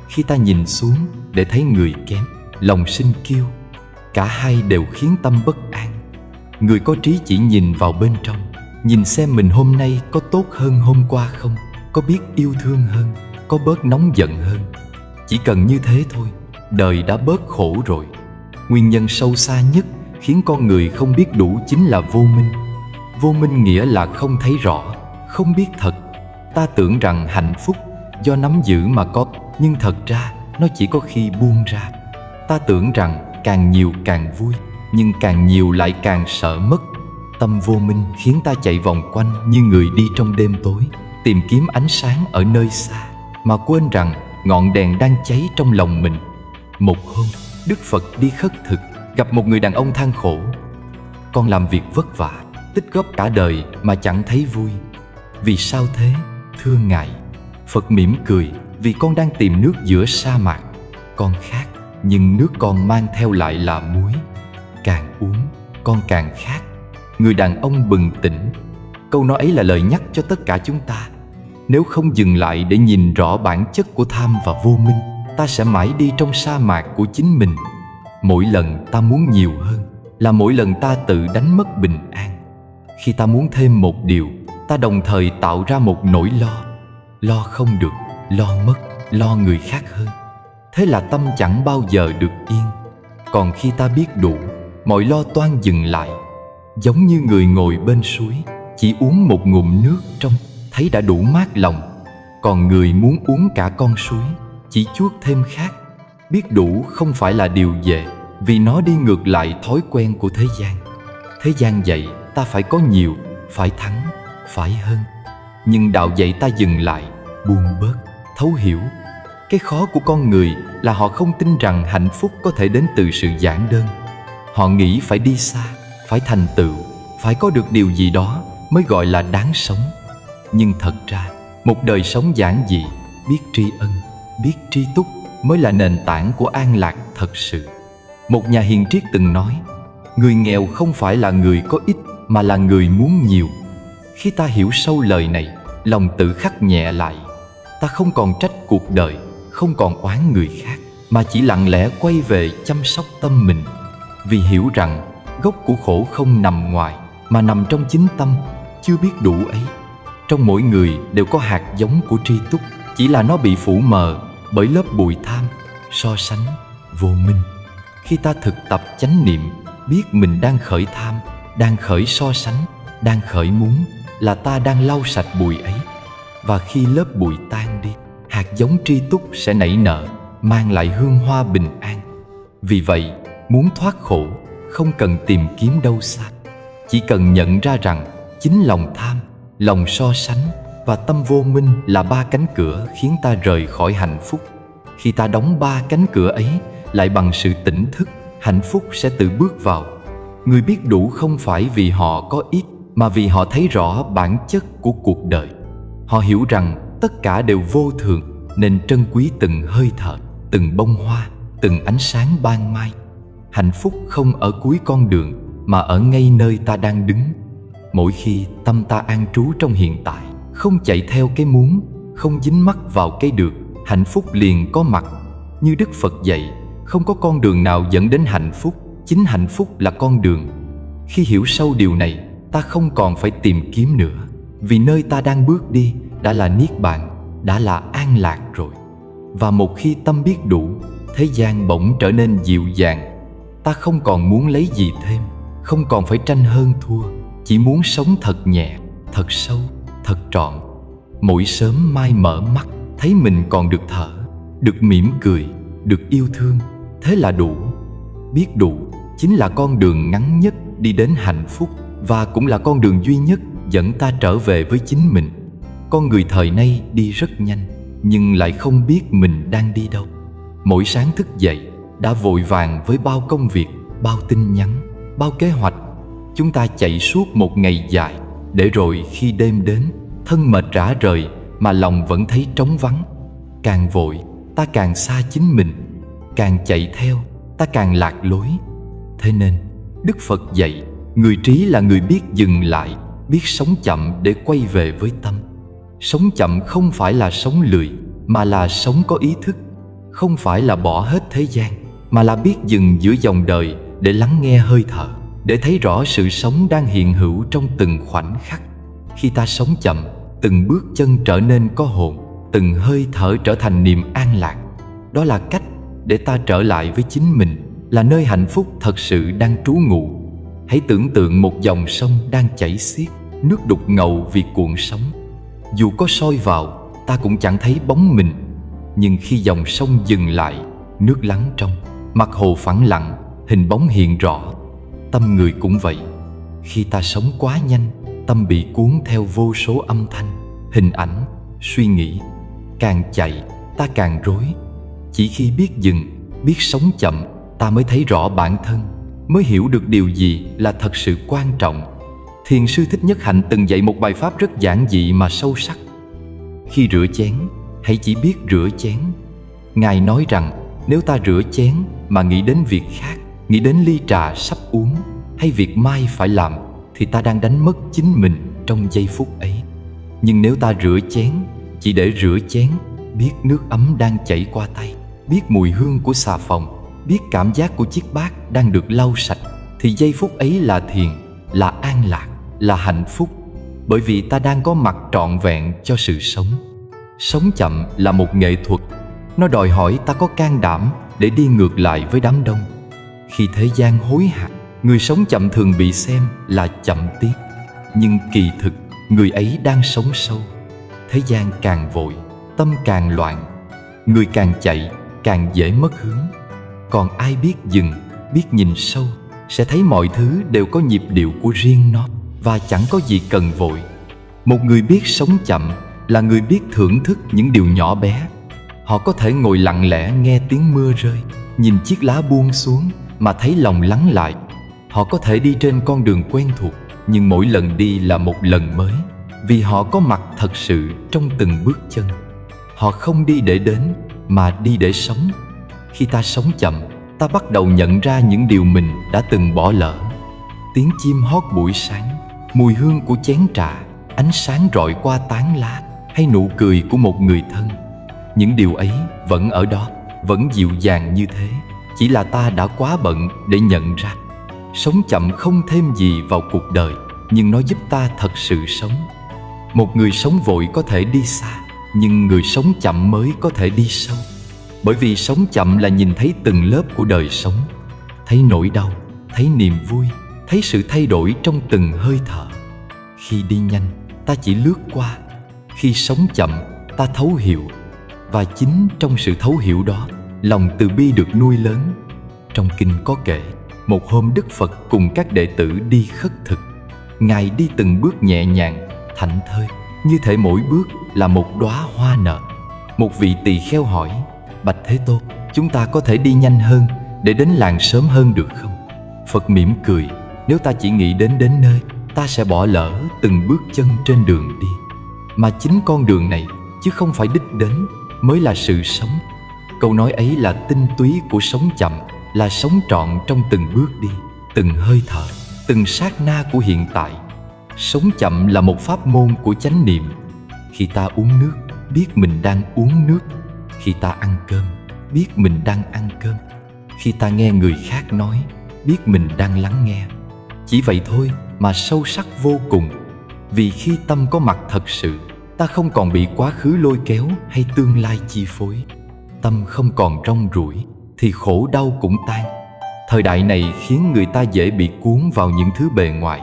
Speaker 1: Khi ta nhìn xuống để thấy người kém, lòng sinh kiêu. Cả hai đều khiến tâm bất an. Người có trí chỉ nhìn vào bên trong, nhìn xem mình hôm nay có tốt hơn hôm qua không, có biết yêu thương hơn, có bớt nóng giận hơn. Chỉ cần như thế thôi, đời đã bớt khổ rồi. Nguyên nhân sâu xa nhất khiến con người không biết đủ chính là vô minh. Vô minh nghĩa là không thấy rõ, không biết thật. Ta tưởng rằng hạnh phúc do nắm giữ mà có, nhưng thật ra nó chỉ có khi buông ra. Ta tưởng rằng càng nhiều càng vui, nhưng càng nhiều lại càng sợ mất. Tâm vô minh khiến ta chạy vòng quanh như người đi trong đêm tối, tìm kiếm ánh sáng ở nơi xa, mà quên rằng ngọn đèn đang cháy trong lòng mình. Một hôm, Đức Phật đi khất thực, gặp một người đàn ông than khổ. Con làm việc vất vả, tích góp cả đời mà chẳng thấy vui. Vì sao thế, thưa Ngài? Phật mỉm cười, vì con đang tìm nước giữa sa mạc. Con khát, nhưng nước con mang theo lại là muối. Càng uống, con càng khát. Người đàn ông bừng tỉnh. Câu nói ấy là lời nhắc cho tất cả chúng ta. Nếu không dừng lại để nhìn rõ bản chất của tham và vô minh, ta sẽ mãi đi trong sa mạc của chính mình. Mỗi lần ta muốn nhiều hơn là mỗi lần ta tự đánh mất bình an. Khi ta muốn thêm một điều, ta đồng thời tạo ra một nỗi lo. Lo không được, lo mất, lo người khác hơn. Thế là tâm chẳng bao giờ được yên. Còn khi ta biết đủ, mọi lo toan dừng lại. Giống như người ngồi bên suối, chỉ uống một ngụm nước trong, thấy đã đủ mát lòng. Còn người muốn uống cả con suối, chỉ chuốc thêm khát. Biết đủ không phải là điều dễ, vì nó đi ngược lại thói quen của thế gian. Thế gian dạy ta phải có nhiều, phải thắng, phải hơn. Nhưng đạo dạy ta dừng lại, buông bớt, thấu hiểu. Cái khó của con người là họ không tin rằng hạnh phúc có thể đến từ sự giản đơn. Họ nghĩ phải đi xa, phải thành tựu, phải có được điều gì đó mới gọi là đáng sống. Nhưng thật ra, một đời sống giản dị, biết tri ân, biết tri túc mới là nền tảng của an lạc thật sự. Một nhà hiền triết từng nói, người nghèo không phải là người có ít, mà là người muốn nhiều. Khi ta hiểu sâu lời này, lòng tự khắc nhẹ lại. Ta không còn trách cuộc đời, không còn oán người khác, mà chỉ lặng lẽ quay về chăm sóc tâm mình. Vì hiểu rằng gốc của khổ không nằm ngoài, mà nằm trong chính tâm, chưa biết đủ ấy. Trong mỗi người đều có hạt giống của tri túc, chỉ là nó bị phủ mờ bởi lớp bụi tham, so sánh, vô minh. Khi ta thực tập chánh niệm, biết mình đang khởi tham, đang khởi so sánh, đang khởi muốn, là ta đang lau sạch bụi ấy. Và khi lớp bụi tan đi, hạt giống tri túc sẽ nảy nở, mang lại hương hoa bình an. Vì vậy, muốn thoát khổ, không cần tìm kiếm đâu xa. Chỉ cần nhận ra rằng chính lòng tham, lòng so sánh và tâm vô minh là ba cánh cửa khiến ta rời khỏi hạnh phúc. Khi ta đóng ba cánh cửa ấy lại bằng sự tỉnh thức, hạnh phúc sẽ tự bước vào. Người biết đủ không phải vì họ có ít, mà vì họ thấy rõ bản chất của cuộc đời. Họ hiểu rằng tất cả đều vô thường, nên trân quý từng hơi thở, từng bông hoa, từng ánh sáng ban mai. Hạnh phúc không ở cuối con đường, mà ở ngay nơi ta đang đứng. Mỗi khi tâm ta an trú trong hiện tại, không chạy theo cái muốn, không dính mắc vào cái được, hạnh phúc liền có mặt. Như Đức Phật dạy, không có con đường nào dẫn đến hạnh phúc, chính hạnh phúc là con đường. Khi hiểu sâu điều này, ta không còn phải tìm kiếm nữa, vì nơi ta đang bước đi đã là niết bàn, đã là an lạc rồi. Và một khi tâm biết đủ, thế gian bỗng trở nên dịu dàng. Ta không còn muốn lấy gì thêm, không còn phải tranh hơn thua, chỉ muốn sống thật nhẹ, thật sâu, thật trọn. Mỗi sớm mai mở mắt, thấy mình còn được thở, được mỉm cười, được yêu thương, thế là đủ. Biết đủ chính là con đường ngắn nhất đi đến hạnh phúc, và cũng là con đường duy nhất dẫn ta trở về với chính mình. Con người thời nay đi rất nhanh, nhưng lại không biết mình đang đi đâu. Mỗi sáng thức dậy đã vội vàng với bao công việc, bao tin nhắn, bao kế hoạch. Chúng ta chạy suốt một ngày dài, để rồi khi đêm đến, thân mệt rã rời mà lòng vẫn thấy trống vắng. Càng vội, ta càng xa chính mình, càng chạy theo, ta càng lạc lối. Thế nên, Đức Phật dạy, người trí là người biết dừng lại, biết sống chậm để quay về với tâm. Sống chậm không phải là sống lười, mà là sống có ý thức. Không phải là bỏ hết thế gian, mà là biết dừng giữa dòng đời để lắng nghe hơi thở, để thấy rõ sự sống đang hiện hữu trong từng khoảnh khắc. Khi ta sống chậm, từng bước chân trở nên có hồn, từng hơi thở trở thành niềm an lạc. Đó là cách để ta trở lại với chính mình, là nơi hạnh phúc thật sự đang trú ngụ. Hãy tưởng tượng một dòng sông đang chảy xiết, nước đục ngầu vì cuộn sóng. Dù có soi vào, ta cũng chẳng thấy bóng mình. Nhưng khi dòng sông dừng lại, nước lắng trong, mặt hồ phẳng lặng, hình bóng hiện rõ. Tâm người cũng vậy. Khi ta sống quá nhanh, tâm bị cuốn theo vô số âm thanh, hình ảnh, suy nghĩ. Càng chạy, ta càng rối. Chỉ khi biết dừng, biết sống chậm, ta mới thấy rõ bản thân, mới hiểu được điều gì là thật sự quan trọng. Thiền sư Thích Nhất Hạnh từng dạy một bài pháp rất giản dị mà sâu sắc. Khi rửa chén, hãy chỉ biết rửa chén. Ngài nói rằng nếu ta rửa chén mà nghĩ đến việc khác, nghĩ đến ly trà sắp uống hay việc mai phải làm, thì ta đang đánh mất chính mình trong giây phút ấy. Nhưng nếu ta rửa chén chỉ để rửa chén, biết nước ấm đang chảy qua tay, biết mùi hương của xà phòng, biết cảm giác của chiếc bát đang được lau sạch, thì giây phút ấy là thiền, là an lạc, là hạnh phúc. Bởi vì ta đang có mặt trọn vẹn cho sự sống. Sống chậm là một nghệ thuật. Nó đòi hỏi ta có can đảm để đi ngược lại với đám đông. Khi thế gian hối hả, người sống chậm thường bị xem là chậm tiến. Nhưng kỳ thực, người ấy đang sống sâu. Thế gian càng vội, tâm càng loạn. Người càng chạy, càng dễ mất hướng. Còn ai biết dừng, biết nhìn sâu, sẽ thấy mọi thứ đều có nhịp điệu của riêng nó, và chẳng có gì cần vội. Một người biết sống chậm là người biết thưởng thức những điều nhỏ bé. Họ có thể ngồi lặng lẽ nghe tiếng mưa rơi, nhìn chiếc lá buông xuống mà thấy lòng lắng lại. Họ có thể đi trên con đường quen thuộc, nhưng mỗi lần đi là một lần mới, vì họ có mặt thật sự trong từng bước chân. Họ không đi để đến, mà đi để sống. Khi ta sống chậm, ta bắt đầu nhận ra những điều mình đã từng bỏ lỡ. Tiếng chim hót buổi sáng, mùi hương của chén trà, ánh sáng rọi qua tán lá, hay nụ cười của một người thân. Những điều ấy vẫn ở đó, vẫn dịu dàng như thế. Chỉ là ta đã quá bận để nhận ra. Sống chậm không thêm gì vào cuộc đời, nhưng nó giúp ta thật sự sống. Một người sống vội có thể đi xa, nhưng người sống chậm mới có thể đi sâu. Bởi vì sống chậm là nhìn thấy từng lớp của đời sống, thấy nỗi đau, thấy niềm vui, thấy sự thay đổi trong từng hơi thở. Khi đi nhanh, ta chỉ lướt qua. Khi sống chậm, ta thấu hiểu. Và chính trong sự thấu hiểu đó, lòng từ bi được nuôi lớn. Trong kinh có kể, một hôm Đức Phật cùng các đệ tử đi khất thực. Ngài đi từng bước nhẹ nhàng, thảnh thơi, như thể mỗi bước là một đóa hoa nở. Một vị tỳ kheo hỏi: Bạch Thế Tôn, chúng ta có thể đi nhanh hơn để đến làng sớm hơn được không? Phật mỉm cười: Nếu ta chỉ nghĩ đến nơi, ta sẽ bỏ lỡ từng bước chân trên đường đi. Mà chính con đường này, chứ không phải đích đến, mới là sự sống. Câu nói ấy là tinh túy của sống chậm, là sống trọn trong từng bước đi, từng hơi thở, từng sát na của hiện tại. Sống chậm là một pháp môn của chánh niệm. Khi ta uống nước, biết mình đang uống nước. Khi ta ăn cơm, biết mình đang ăn cơm. Khi ta nghe người khác nói, biết mình đang lắng nghe. Chỉ vậy thôi mà sâu sắc vô cùng. Vì khi tâm có mặt thật sự, ta không còn bị quá khứ lôi kéo hay tương lai chi phối. Tâm không còn rong ruổi, thì khổ đau cũng tan. Thời đại này khiến người ta dễ bị cuốn vào những thứ bề ngoài.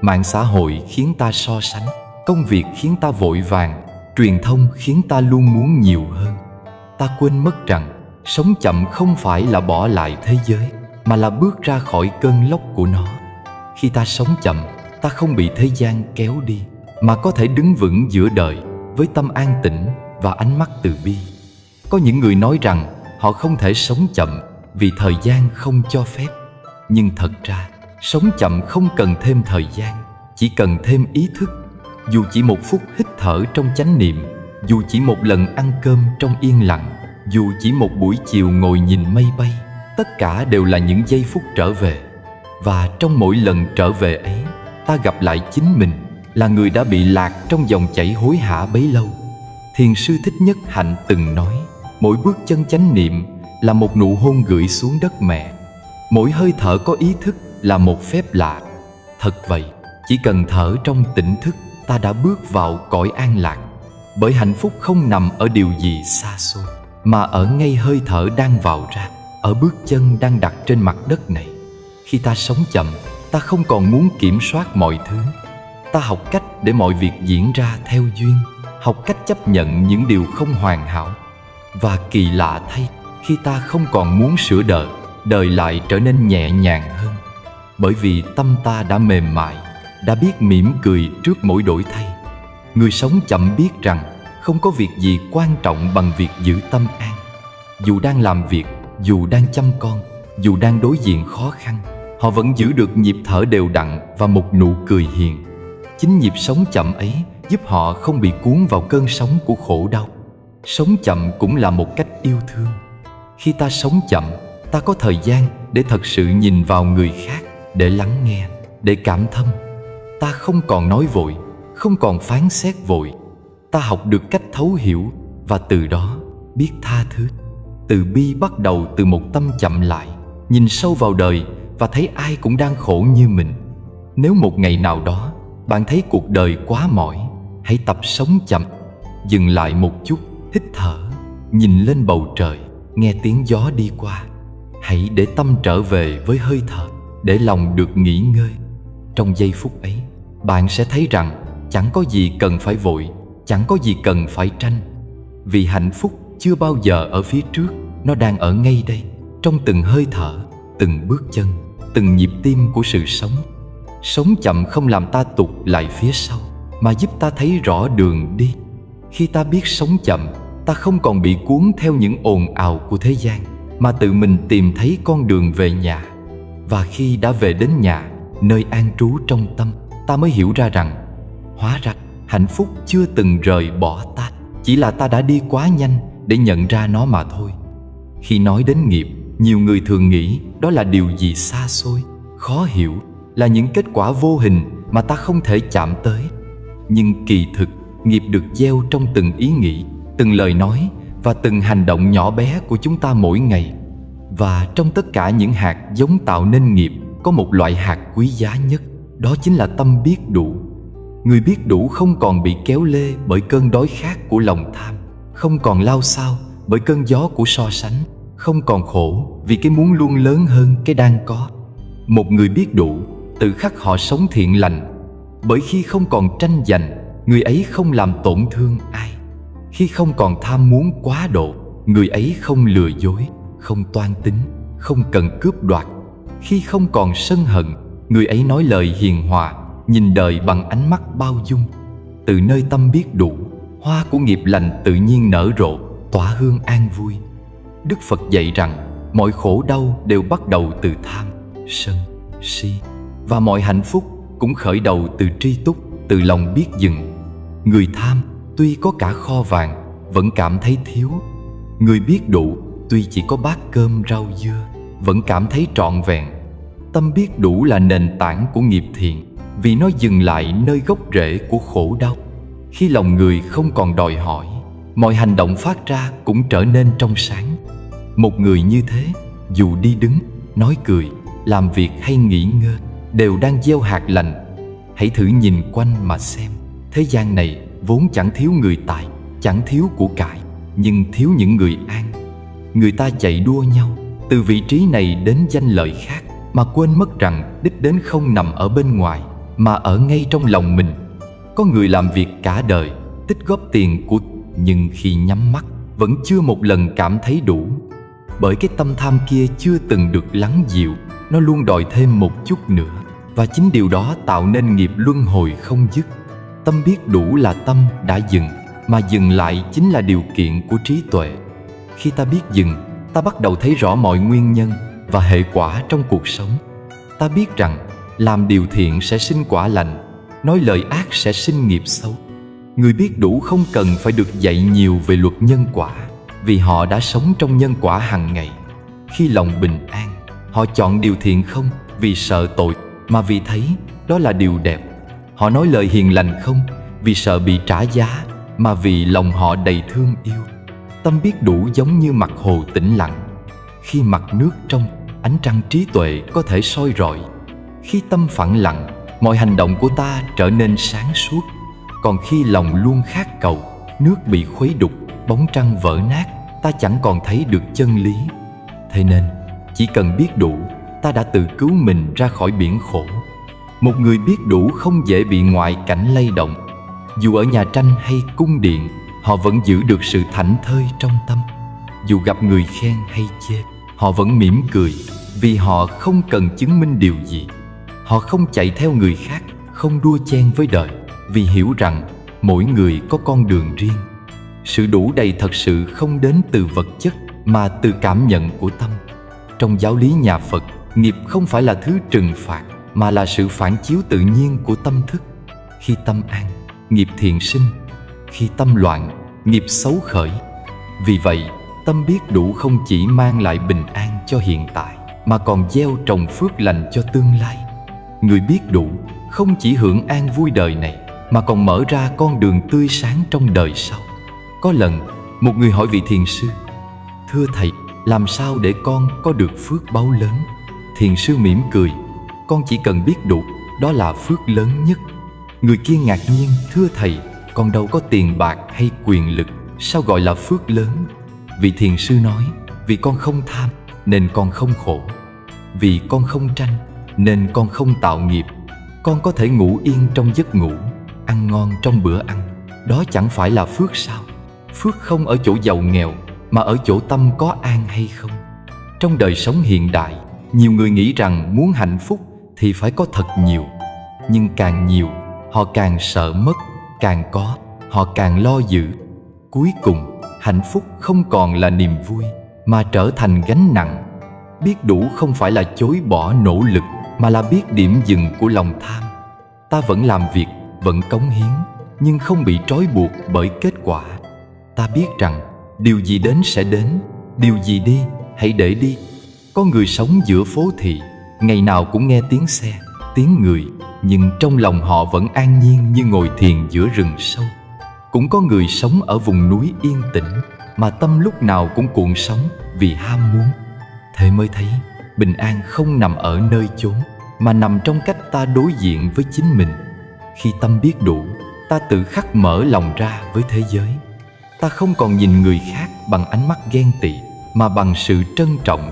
Speaker 1: Mạng xã hội khiến ta so sánh, công việc khiến ta vội vàng, truyền thông khiến ta luôn muốn nhiều hơn. Ta quên mất rằng sống chậm không phải là bỏ lại thế giới, mà là bước ra khỏi cơn lốc của nó. Khi ta sống chậm, ta không bị thế gian kéo đi, mà có thể đứng vững giữa đời với tâm an tĩnh và ánh mắt từ bi. Có những người nói rằng họ không thể sống chậm vì thời gian không cho phép. Nhưng thật ra, sống chậm không cần thêm thời gian, chỉ cần thêm ý thức. Dù chỉ một phút hít thở trong chánh niệm, dù chỉ một lần ăn cơm trong yên lặng, dù chỉ một buổi chiều ngồi nhìn mây bay, tất cả đều là những giây phút trở về. Và trong mỗi lần trở về ấy, ta gặp lại chính mình, là người đã bị lạc trong dòng chảy hối hả bấy lâu. Thiền sư Thích Nhất Hạnh từng nói, mỗi bước chân chánh niệm là một nụ hôn gửi xuống đất mẹ. Mỗi hơi thở có ý thức là một phép lạ. Thật vậy, chỉ cần thở trong tỉnh thức, ta đã bước vào cõi an lạc. Bởi hạnh phúc không nằm ở điều gì xa xôi, mà ở ngay hơi thở đang vào ra, ở bước chân đang đặt trên mặt đất này. Khi ta sống chậm, ta không còn muốn kiểm soát mọi thứ. Ta học cách để mọi việc diễn ra theo duyên, học cách chấp nhận những điều không hoàn hảo. Và kỳ lạ thay, khi ta không còn muốn sửa đời, đời lại trở nên nhẹ nhàng hơn. Bởi vì tâm ta đã mềm mại, đã biết mỉm cười trước mỗi đổi thay. Người sống chậm biết rằng không có việc gì quan trọng bằng việc giữ tâm an. Dù đang làm việc, dù đang chăm con, dù đang đối diện khó khăn, họ vẫn giữ được nhịp thở đều đặn và một nụ cười hiền. Chính nhịp sống chậm ấy giúp họ không bị cuốn vào cơn sóng của khổ đau. Sống chậm cũng là một cách yêu thương. Khi ta sống chậm, ta có thời gian để thật sự nhìn vào người khác, để lắng nghe, để cảm thâm. Ta không còn nói vội, không còn phán xét vội. Ta học được cách thấu hiểu và từ đó biết tha thứ. Từ bi bắt đầu từ một tâm chậm lại, nhìn sâu vào đời và thấy ai cũng đang khổ như mình. Nếu một ngày nào đó bạn thấy cuộc đời quá mỏi, hãy tập sống chậm. Dừng lại một chút, hít thở, nhìn lên bầu trời, nghe tiếng gió đi qua. Hãy để tâm trở về với hơi thở, để lòng được nghỉ ngơi. Trong giây phút ấy, bạn sẽ thấy rằng chẳng có gì cần phải vội, chẳng có gì cần phải tranh. Vì hạnh phúc chưa bao giờ ở phía trước, nó đang ở ngay đây, trong từng hơi thở, từng bước chân, từng nhịp tim của sự sống. Sống chậm không làm ta tụt lại phía sau, mà giúp ta thấy rõ đường đi. Khi ta biết sống chậm, ta không còn bị cuốn theo những ồn ào của thế gian, mà tự mình tìm thấy con đường về nhà. Và khi đã về đến nhà, nơi an trú trong tâm, ta mới hiểu ra rằng hóa ra hạnh phúc chưa từng rời bỏ ta, chỉ là ta đã đi quá nhanh để nhận ra nó mà thôi. Khi nói đến nghiệp, nhiều người thường nghĩ đó là điều gì xa xôi, khó hiểu, là những kết quả vô hình mà ta không thể chạm tới. Nhưng kỳ thực, nghiệp được gieo trong từng ý nghĩ, từng lời nói và từng hành động nhỏ bé của chúng ta mỗi ngày. Và trong tất cả những hạt giống tạo nên nghiệp, có một loại hạt quý giá nhất, đó chính là tâm biết đủ. Người biết đủ không còn bị kéo lê bởi cơn đói khát của lòng tham, không còn lao xao bởi cơn gió của so sánh, không còn khổ vì cái muốn luôn lớn hơn cái đang có. Một người biết đủ, tự khắc họ sống thiện lành, bởi khi không còn tranh giành, người ấy không làm tổn thương ai. Khi không còn tham muốn quá độ, người ấy không lừa dối, không toan tính, không cần cướp đoạt. Khi không còn sân hận, người ấy nói lời hiền hòa, nhìn đời bằng ánh mắt bao dung. Từ nơi tâm biết đủ, hoa của nghiệp lành tự nhiên nở rộ, tỏa hương an vui. Đức Phật dạy rằng mọi khổ đau đều bắt đầu từ tham, sân, si, và mọi hạnh phúc cũng khởi đầu từ tri túc, từ lòng biết dừng. Người tham tuy có cả kho vàng vẫn cảm thấy thiếu. Người biết đủ tuy chỉ có bát cơm rau dưa vẫn cảm thấy trọn vẹn. Tâm biết đủ là nền tảng của nghiệp thiện, vì nó dừng lại nơi gốc rễ của khổ đau. Khi lòng người không còn đòi hỏi, mọi hành động phát ra cũng trở nên trong sáng. Một người như thế, dù đi đứng, nói cười, làm việc hay nghỉ ngơi, đều đang gieo hạt lành. Hãy thử nhìn quanh mà xem. Thế gian này vốn chẳng thiếu người tài, chẳng thiếu của cải, nhưng thiếu những người an. Người ta chạy đua nhau từ vị trí này đến danh lợi khác, mà quên mất rằng đích đến không nằm ở bên ngoài, mà ở ngay trong lòng mình. Có người làm việc cả đời, tích góp tiền của, nhưng khi nhắm mắt vẫn chưa một lần cảm thấy đủ. Bởi cái tâm tham kia chưa từng được lắng dịu, nó luôn đòi thêm một chút nữa. Và chính điều đó tạo nên nghiệp luân hồi không dứt. Tâm biết đủ là tâm đã dừng, mà dừng lại chính là điều kiện của trí tuệ. Khi ta biết dừng, ta bắt đầu thấy rõ mọi nguyên nhân và hệ quả trong cuộc sống. Ta biết rằng làm điều thiện sẽ sinh quả lành, nói lời ác sẽ sinh nghiệp xấu. Người biết đủ không cần phải được dạy nhiều về luật nhân quả, vì họ đã sống trong nhân quả hàng ngày. Khi lòng bình an, họ chọn điều thiện không vì sợ tội, mà vì thấy đó là điều đẹp. Họ nói lời hiền lành không vì sợ bị trả giá, mà vì lòng họ đầy thương yêu. Tâm biết đủ giống như mặt hồ tĩnh lặng. Khi mặt nước trong, ánh trăng trí tuệ có thể soi rọi. Khi tâm phẳng lặng, mọi hành động của ta trở nên sáng suốt. Còn khi lòng luôn khát cầu, nước bị khuấy đục, bóng trăng vỡ nát, ta chẳng còn thấy được chân lý. Thế nên, chỉ cần biết đủ, ta đã tự cứu mình ra khỏi biển khổ. Một người biết đủ không dễ bị ngoại cảnh lay động. Dù ở nhà tranh hay cung điện, họ vẫn giữ được sự thảnh thơi trong tâm. Dù gặp người khen hay chê, họ vẫn mỉm cười, vì họ không cần chứng minh điều gì. Họ không chạy theo người khác, không đua chen với đời, vì hiểu rằng mỗi người có con đường riêng. Sự đủ đầy thật sự không đến từ vật chất, mà từ cảm nhận của tâm. Trong giáo lý nhà Phật, nghiệp không phải là thứ trừng phạt, mà là sự phản chiếu tự nhiên của tâm thức. Khi tâm an, nghiệp thiện sinh. Khi tâm loạn, nghiệp xấu khởi. Vì vậy, tâm biết đủ không chỉ mang lại bình an cho hiện tại, mà còn gieo trồng phước lành cho tương lai. Người biết đủ không chỉ hưởng an vui đời này, mà còn mở ra con đường tươi sáng trong đời sau. Có lần, một người hỏi vị thiền sư: "Thưa thầy, làm sao để con có được phước báu lớn?" Thiền sư mỉm cười: "Con chỉ cần biết đủ, đó là phước lớn nhất." Người kia ngạc nhiên: "Thưa thầy, con đâu có tiền bạc hay quyền lực, sao gọi là phước lớn?" Vị thiền sư nói, vì con không tham nên con không khổ. Vì con không tranh nên con không tạo nghiệp. Con có thể ngủ yên trong giấc ngủ, ăn ngon trong bữa ăn. Đó chẳng phải là phước sao? Phước không ở chỗ giàu nghèo, mà ở chỗ tâm có an hay không. Trong đời sống hiện đại, nhiều người nghĩ rằng muốn hạnh phúc thì phải có thật nhiều. Nhưng càng nhiều, họ càng sợ mất. Càng có, họ càng lo giữ. Cuối cùng, hạnh phúc không còn là niềm vui, mà trở thành gánh nặng. Biết đủ không phải là chối bỏ nỗ lực, mà là biết điểm dừng của lòng tham. Ta vẫn làm việc, vẫn cống hiến, nhưng không bị trói buộc bởi kết quả. Ta biết rằng điều gì đến sẽ đến, điều gì đi hãy để đi. Có người sống giữa phố thị, ngày nào cũng nghe tiếng xe, tiếng người, nhưng trong lòng họ vẫn an nhiên như ngồi thiền giữa rừng sâu. Cũng có người sống ở vùng núi yên tĩnh, mà tâm lúc nào cũng cuộn sóng vì ham muốn. Thế mới thấy bình an không nằm ở nơi chốn, mà nằm trong cách ta đối diện với chính mình. Khi tâm biết đủ, ta tự khắc mở lòng ra với thế giới. Ta không còn nhìn người khác bằng ánh mắt ghen tị, mà bằng sự trân trọng.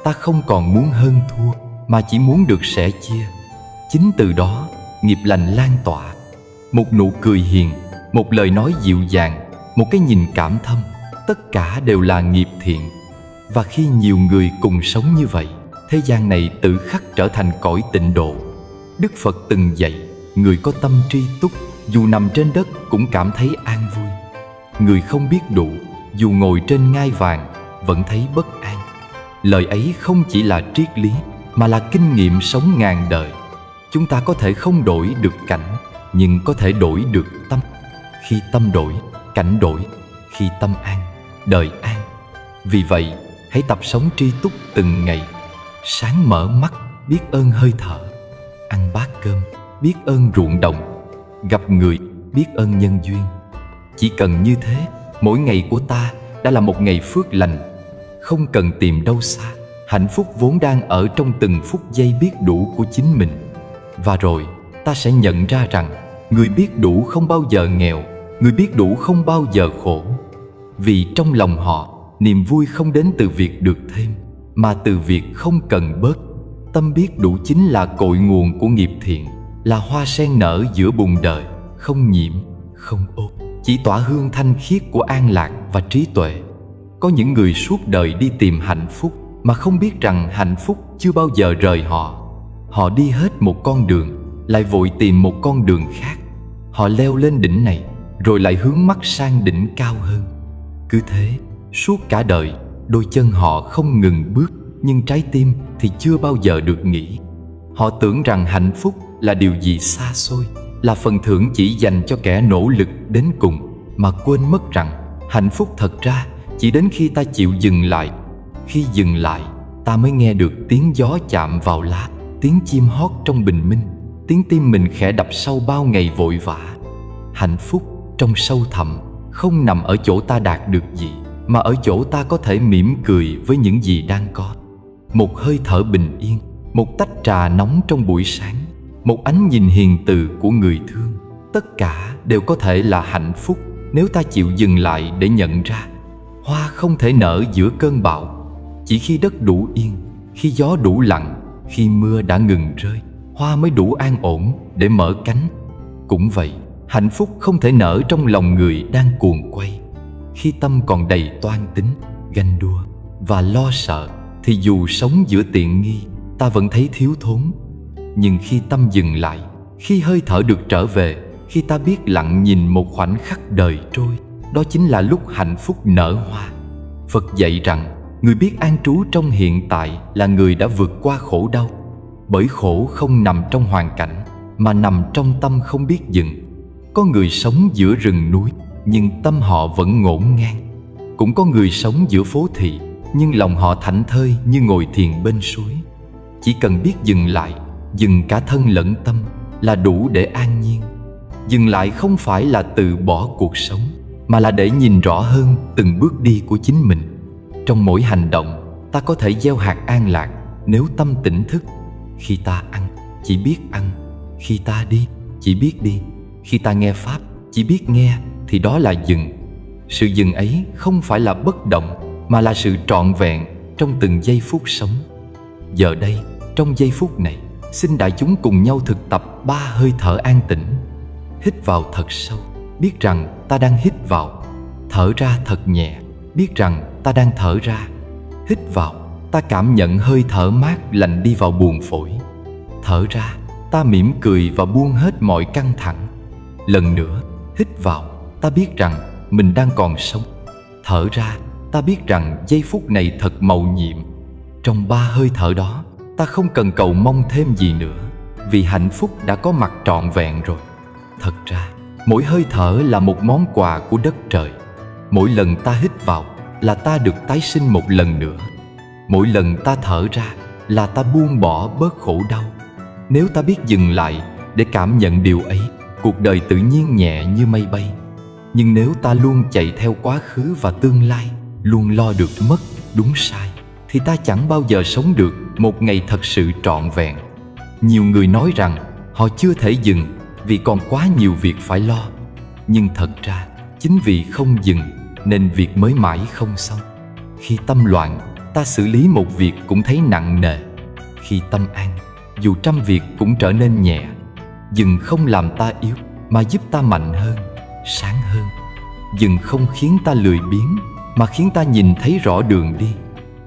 Speaker 1: Ta không còn muốn hơn thua, mà chỉ muốn được sẻ chia. Chính từ đó, nghiệp lành lan tỏa. Một nụ cười hiền, một lời nói dịu dàng, một cái nhìn cảm thâm, tất cả đều là nghiệp thiện. Và khi nhiều người cùng sống như vậy, thế gian này tự khắc trở thành cõi tịnh độ. Đức Phật từng dạy, người có tâm tri túc, dù nằm trên đất cũng cảm thấy an vui. Người không biết đủ, dù ngồi trên ngai vàng, vẫn thấy bất an. Lời ấy không chỉ là triết lý, mà là kinh nghiệm sống ngàn đời. Chúng ta có thể không đổi được cảnh, nhưng có thể đổi được tâm. Khi tâm đổi, cảnh đổi. Khi tâm an, đời an. Vì vậy, hãy tập sống tri túc từng ngày. Sáng mở mắt, biết ơn hơi thở. Ăn bát cơm, biết ơn ruộng đồng. Gặp người, biết ơn nhân duyên. Chỉ cần như thế, mỗi ngày của ta đã là một ngày phước lành. Không cần tìm đâu xa, hạnh phúc vốn đang ở trong từng phút giây biết đủ của chính mình. Và rồi, ta sẽ nhận ra rằng người biết đủ không bao giờ nghèo, người biết đủ không bao giờ khổ. Vì trong lòng họ, niềm vui không đến từ việc được thêm, mà từ việc không cần bớt. Tâm biết đủ chính là cội nguồn của nghiệp thiện, là hoa sen nở giữa bùn đời, không nhiễm, không ô, chỉ tỏa hương thanh khiết của an lạc và trí tuệ. Có những người suốt đời đi tìm hạnh phúc mà không biết rằng hạnh phúc chưa bao giờ rời họ. Họ đi hết một con đường, lại vội tìm một con đường khác. Họ leo lên đỉnh này, rồi lại hướng mắt sang đỉnh cao hơn. Cứ thế, suốt cả đời, đôi chân họ không ngừng bước, nhưng trái tim thì chưa bao giờ được nghỉ. Họ tưởng rằng hạnh phúc là điều gì xa xôi, là phần thưởng chỉ dành cho kẻ nỗ lực đến cùng, mà quên mất rằng hạnh phúc thật ra chỉ đến khi ta chịu dừng lại. Khi dừng lại, ta mới nghe được tiếng gió chạm vào lá, tiếng chim hót trong bình minh, tiếng tim mình khẽ đập sau bao ngày vội vã. Hạnh phúc trong sâu thẳm không nằm ở chỗ ta đạt được gì, mà ở chỗ ta có thể mỉm cười với những gì đang có. Một hơi thở bình yên, một tách trà nóng trong buổi sáng, một ánh nhìn hiền từ của người thương, tất cả đều có thể là hạnh phúc nếu ta chịu dừng lại để nhận ra. Hoa không thể nở giữa cơn bão. Chỉ khi đất đủ yên, khi gió đủ lặng, khi mưa đã ngừng rơi, hoa mới đủ an ổn để mở cánh. Cũng vậy, hạnh phúc không thể nở trong lòng người đang cuồng quay. Khi tâm còn đầy toan tính, ganh đua và lo sợ, thì dù sống giữa tiện nghi, ta vẫn thấy thiếu thốn. Nhưng khi tâm dừng lại, khi hơi thở được trở về, khi ta biết lặng nhìn một khoảnh khắc đời trôi, đó chính là lúc hạnh phúc nở hoa. Phật dạy rằng, người biết an trú trong hiện tại là người đã vượt qua khổ đau. Bởi khổ không nằm trong hoàn cảnh, mà nằm trong tâm không biết dừng. Có người sống giữa rừng núi, nhưng tâm họ vẫn ngổn ngang. Cũng có người sống giữa phố thị, nhưng lòng họ thảnh thơi như ngồi thiền bên suối. Chỉ cần biết dừng lại, dừng cả thân lẫn tâm, là đủ để an nhiên. Dừng lại không phải là từ bỏ cuộc sống, mà là để nhìn rõ hơn từng bước đi của chính mình. Trong mỗi hành động, ta có thể gieo hạt an lạc nếu tâm tỉnh thức. Khi ta ăn, chỉ biết ăn. Khi ta đi, chỉ biết đi. Khi ta nghe pháp, chỉ biết nghe, thì đó là dừng. Sự dừng ấy không phải là bất động, mà là sự trọn vẹn trong từng giây phút sống. Giờ đây, trong giây phút này, xin đại chúng cùng nhau thực tập 3 hơi thở an tĩnh. Hít vào thật sâu, biết rằng ta đang hít vào. Thở ra thật nhẹ, biết rằng ta đang thở ra. Hít vào, ta cảm nhận hơi thở mát lành đi vào buồng phổi. Thở ra, ta mỉm cười và buông hết mọi căng thẳng. Lần nữa, hít vào, ta biết rằng mình đang còn sống. Thở ra, ta biết rằng giây phút này thật mầu nhiệm. Trong 3 hơi thở đó, ta không cần cầu mong thêm gì nữa, vì hạnh phúc đã có mặt trọn vẹn rồi. Thật ra, mỗi hơi thở là một món quà của đất trời. Mỗi lần ta hít vào là ta được tái sinh một lần nữa. Mỗi lần ta thở ra là ta buông bỏ bớt khổ đau. Nếu ta biết dừng lại để cảm nhận điều ấy, cuộc đời tự nhiên nhẹ như mây bay. Nhưng nếu ta luôn chạy theo quá khứ và tương lai, luôn lo được mất, đúng sai, thì ta chẳng bao giờ sống được một ngày thật sự trọn vẹn. Nhiều người nói rằng họ chưa thể dừng vì còn quá nhiều việc phải lo. Nhưng thật ra, chính vì không dừng nên việc mới mãi không xong. Khi tâm loạn, ta xử lý một việc cũng thấy nặng nề. Khi tâm an, dù trăm việc cũng trở nên nhẹ. Dừng không làm ta yếu, mà giúp ta mạnh hơn, sáng hơn. Dừng không khiến ta lười biếng, mà khiến ta nhìn thấy rõ đường đi.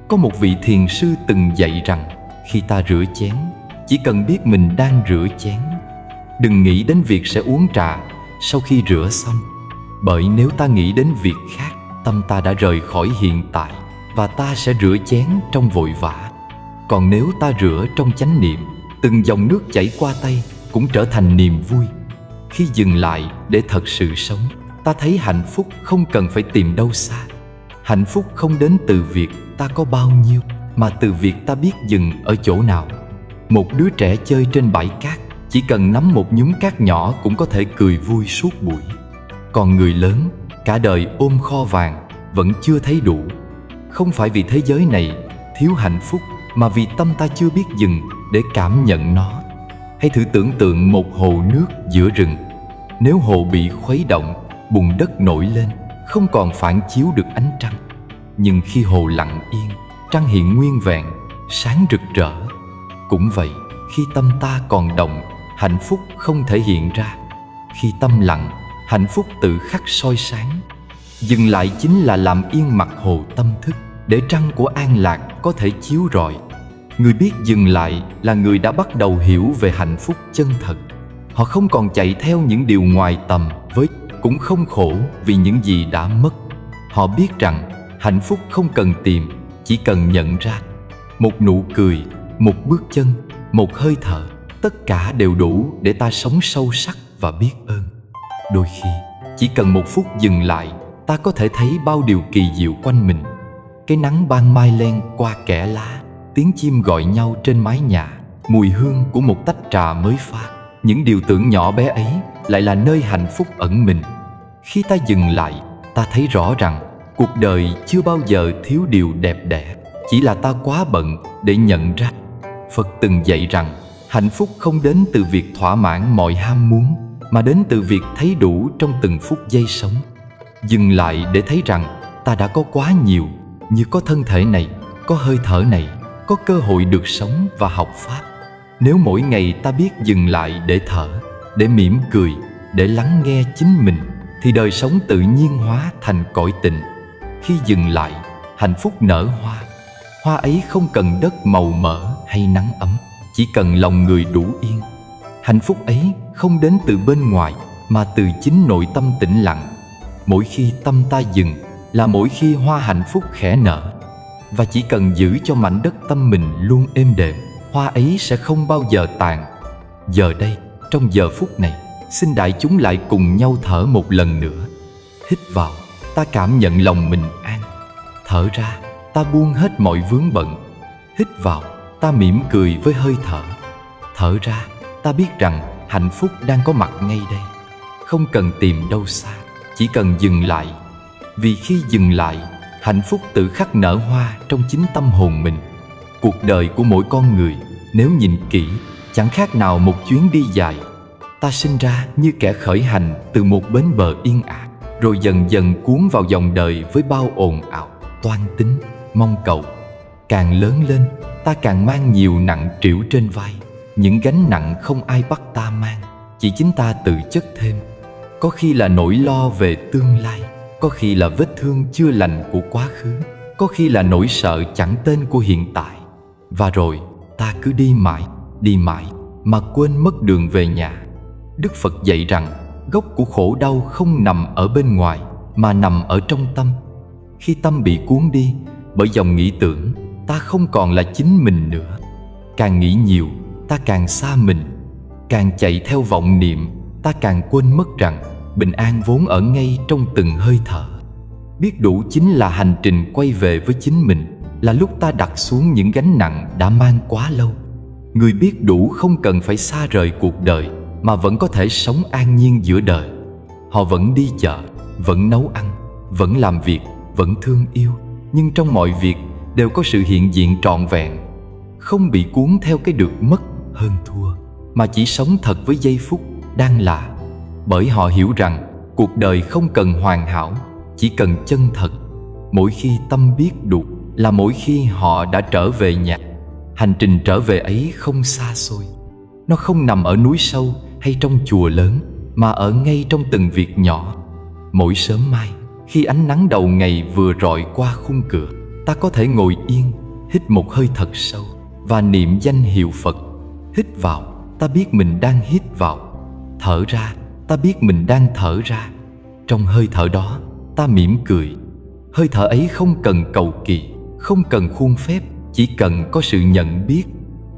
Speaker 1: Có một vị thiền sư từng dạy rằng, khi ta rửa chén, chỉ cần biết mình đang rửa chén. Đừng nghĩ đến việc sẽ uống trà sau khi rửa xong. Bởi nếu ta nghĩ đến việc khác, tâm ta đã rời khỏi hiện tại, và ta sẽ rửa chén trong vội vã. Còn nếu ta rửa trong chánh niệm, từng dòng nước chảy qua tay cũng trở thành niềm vui. Khi dừng lại để thật sự sống, ta thấy hạnh phúc không cần phải tìm đâu xa. Hạnh phúc không đến từ việc ta có bao nhiêu, mà từ việc ta biết dừng ở chỗ nào. Một đứa trẻ chơi trên bãi cát, chỉ cần nắm một nhúm cát nhỏ cũng có thể cười vui suốt buổi. Còn người lớn, cả đời ôm kho vàng, vẫn chưa thấy đủ. Không phải vì thế giới này thiếu hạnh phúc, mà vì tâm ta chưa biết dừng để cảm nhận nó. Hãy thử tưởng tượng một hồ nước giữa rừng. Nếu hồ bị khuấy động, bùn đất nổi lên, không còn phản chiếu được ánh trăng. Nhưng khi hồ lặng yên, trăng hiện nguyên vẹn, sáng rực rỡ. Cũng vậy, khi tâm ta còn động, hạnh phúc không thể hiện ra. Khi tâm lặng, hạnh phúc tự khắc soi sáng. Dừng lại chính là làm yên mặt hồ tâm thức, để trăng của an lạc có thể chiếu rọi. Người biết dừng lại là người đã bắt đầu hiểu về hạnh phúc chân thật. Họ không còn chạy theo những điều ngoài tầm với, cũng không khổ vì những gì đã mất. Họ biết rằng hạnh phúc không cần tìm, chỉ cần nhận ra. Một nụ cười, một bước chân, một hơi thở, tất cả đều đủ để ta sống sâu sắc và biết ơn. Đôi khi, chỉ cần một phút dừng lại, ta có thể thấy bao điều kỳ diệu quanh mình. Cái nắng ban mai len qua kẽ lá, tiếng chim gọi nhau trên mái nhà, mùi hương của một tách trà mới pha. Những điều tưởng nhỏ bé ấy lại là nơi hạnh phúc ẩn mình. Khi ta dừng lại, ta thấy rõ rằng cuộc đời chưa bao giờ thiếu điều đẹp đẽ, chỉ là ta quá bận để nhận ra. Phật từng dạy rằng hạnh phúc không đến từ việc thỏa mãn mọi ham muốn, mà đến từ việc thấy đủ trong từng phút giây sống. Dừng lại để thấy rằng ta đã có quá nhiều, như có thân thể này, có hơi thở này, có cơ hội được sống và học Pháp. Nếu mỗi ngày ta biết dừng lại để thở, để mỉm cười, để lắng nghe chính mình, thì đời sống tự nhiên hóa thành cõi tịnh. Khi dừng lại, hạnh phúc nở hoa. Hoa ấy không cần đất màu mỡ hay nắng ấm, chỉ cần lòng người đủ yên. Hạnh phúc ấy không đến từ bên ngoài, mà từ chính nội tâm tĩnh lặng. Mỗi khi tâm ta dừng là mỗi khi hoa hạnh phúc khẽ nở. Và chỉ cần giữ cho mảnh đất tâm mình luôn êm đềm, hoa ấy sẽ không bao giờ tàn. Giờ đây, trong giờ phút này, xin đại chúng lại cùng nhau thở một lần nữa. Hít vào, ta cảm nhận lòng mình an. Thở ra, ta buông hết mọi vướng bận. Hít vào, ta mỉm cười với hơi thở. Thở ra, ta biết rằng hạnh phúc đang có mặt ngay đây. Không cần tìm đâu xa, chỉ cần dừng lại. Vì khi dừng lại, hạnh phúc tự khắc nở hoa trong chính tâm hồn mình. Cuộc đời của mỗi con người, nếu nhìn kỹ, chẳng khác nào một chuyến đi dài. Ta sinh ra như kẻ khởi hành từ một bến bờ yên ả, rồi dần dần cuốn vào dòng đời với bao ồn ào. toan tính, mong cầu. Càng lớn lên, ta càng mang nhiều nặng trĩu trên vai. Những gánh nặng không ai bắt ta mang, chỉ chính ta tự chất thêm. Có khi là nỗi lo về tương lai, có khi là vết thương chưa lành của quá khứ, có khi là nỗi sợ chẳng tên của hiện tại. Và rồi ta cứ đi mãi mà quên mất đường về nhà. Đức Phật dạy rằng gốc của khổ đau không nằm ở bên ngoài mà nằm ở trong tâm. Khi tâm bị cuốn đi bởi dòng nghĩ tưởng, ta không còn là chính mình nữa. Càng nghĩ nhiều, ta càng xa mình. Càng chạy theo vọng niệm, ta càng quên mất rằng bình an vốn ở ngay trong từng hơi thở. Biết đủ chính là hành trình quay về với chính mình, là lúc ta đặt xuống những gánh nặng đã mang quá lâu. Người biết đủ không cần phải xa rời cuộc đời, mà vẫn có thể sống an nhiên giữa đời. Họ vẫn đi chợ, vẫn nấu ăn, vẫn làm việc, vẫn thương yêu, nhưng trong mọi việc đều có sự hiện diện trọn vẹn. Không bị cuốn theo cái được mất hơn thua, mà chỉ sống thật với giây phút đang là. Bởi họ hiểu rằng cuộc đời không cần hoàn hảo, chỉ cần chân thật. Mỗi khi tâm biết đủ là mỗi khi họ đã trở về nhà. Hành trình trở về ấy không xa xôi. Nó không nằm ở núi sâu hay trong chùa lớn, mà ở ngay trong từng việc nhỏ. Mỗi sớm mai, khi ánh nắng đầu ngày vừa rọi qua khung cửa, ta có thể ngồi yên, hít một hơi thật sâu và niệm danh hiệu Phật. Hít vào, ta biết mình đang hít vào. Thở ra, ta biết mình đang thở ra. Trong hơi thở đó, ta mỉm cười. Hơi thở ấy không cần cầu kỳ, không cần khuôn phép, chỉ cần có sự nhận biết.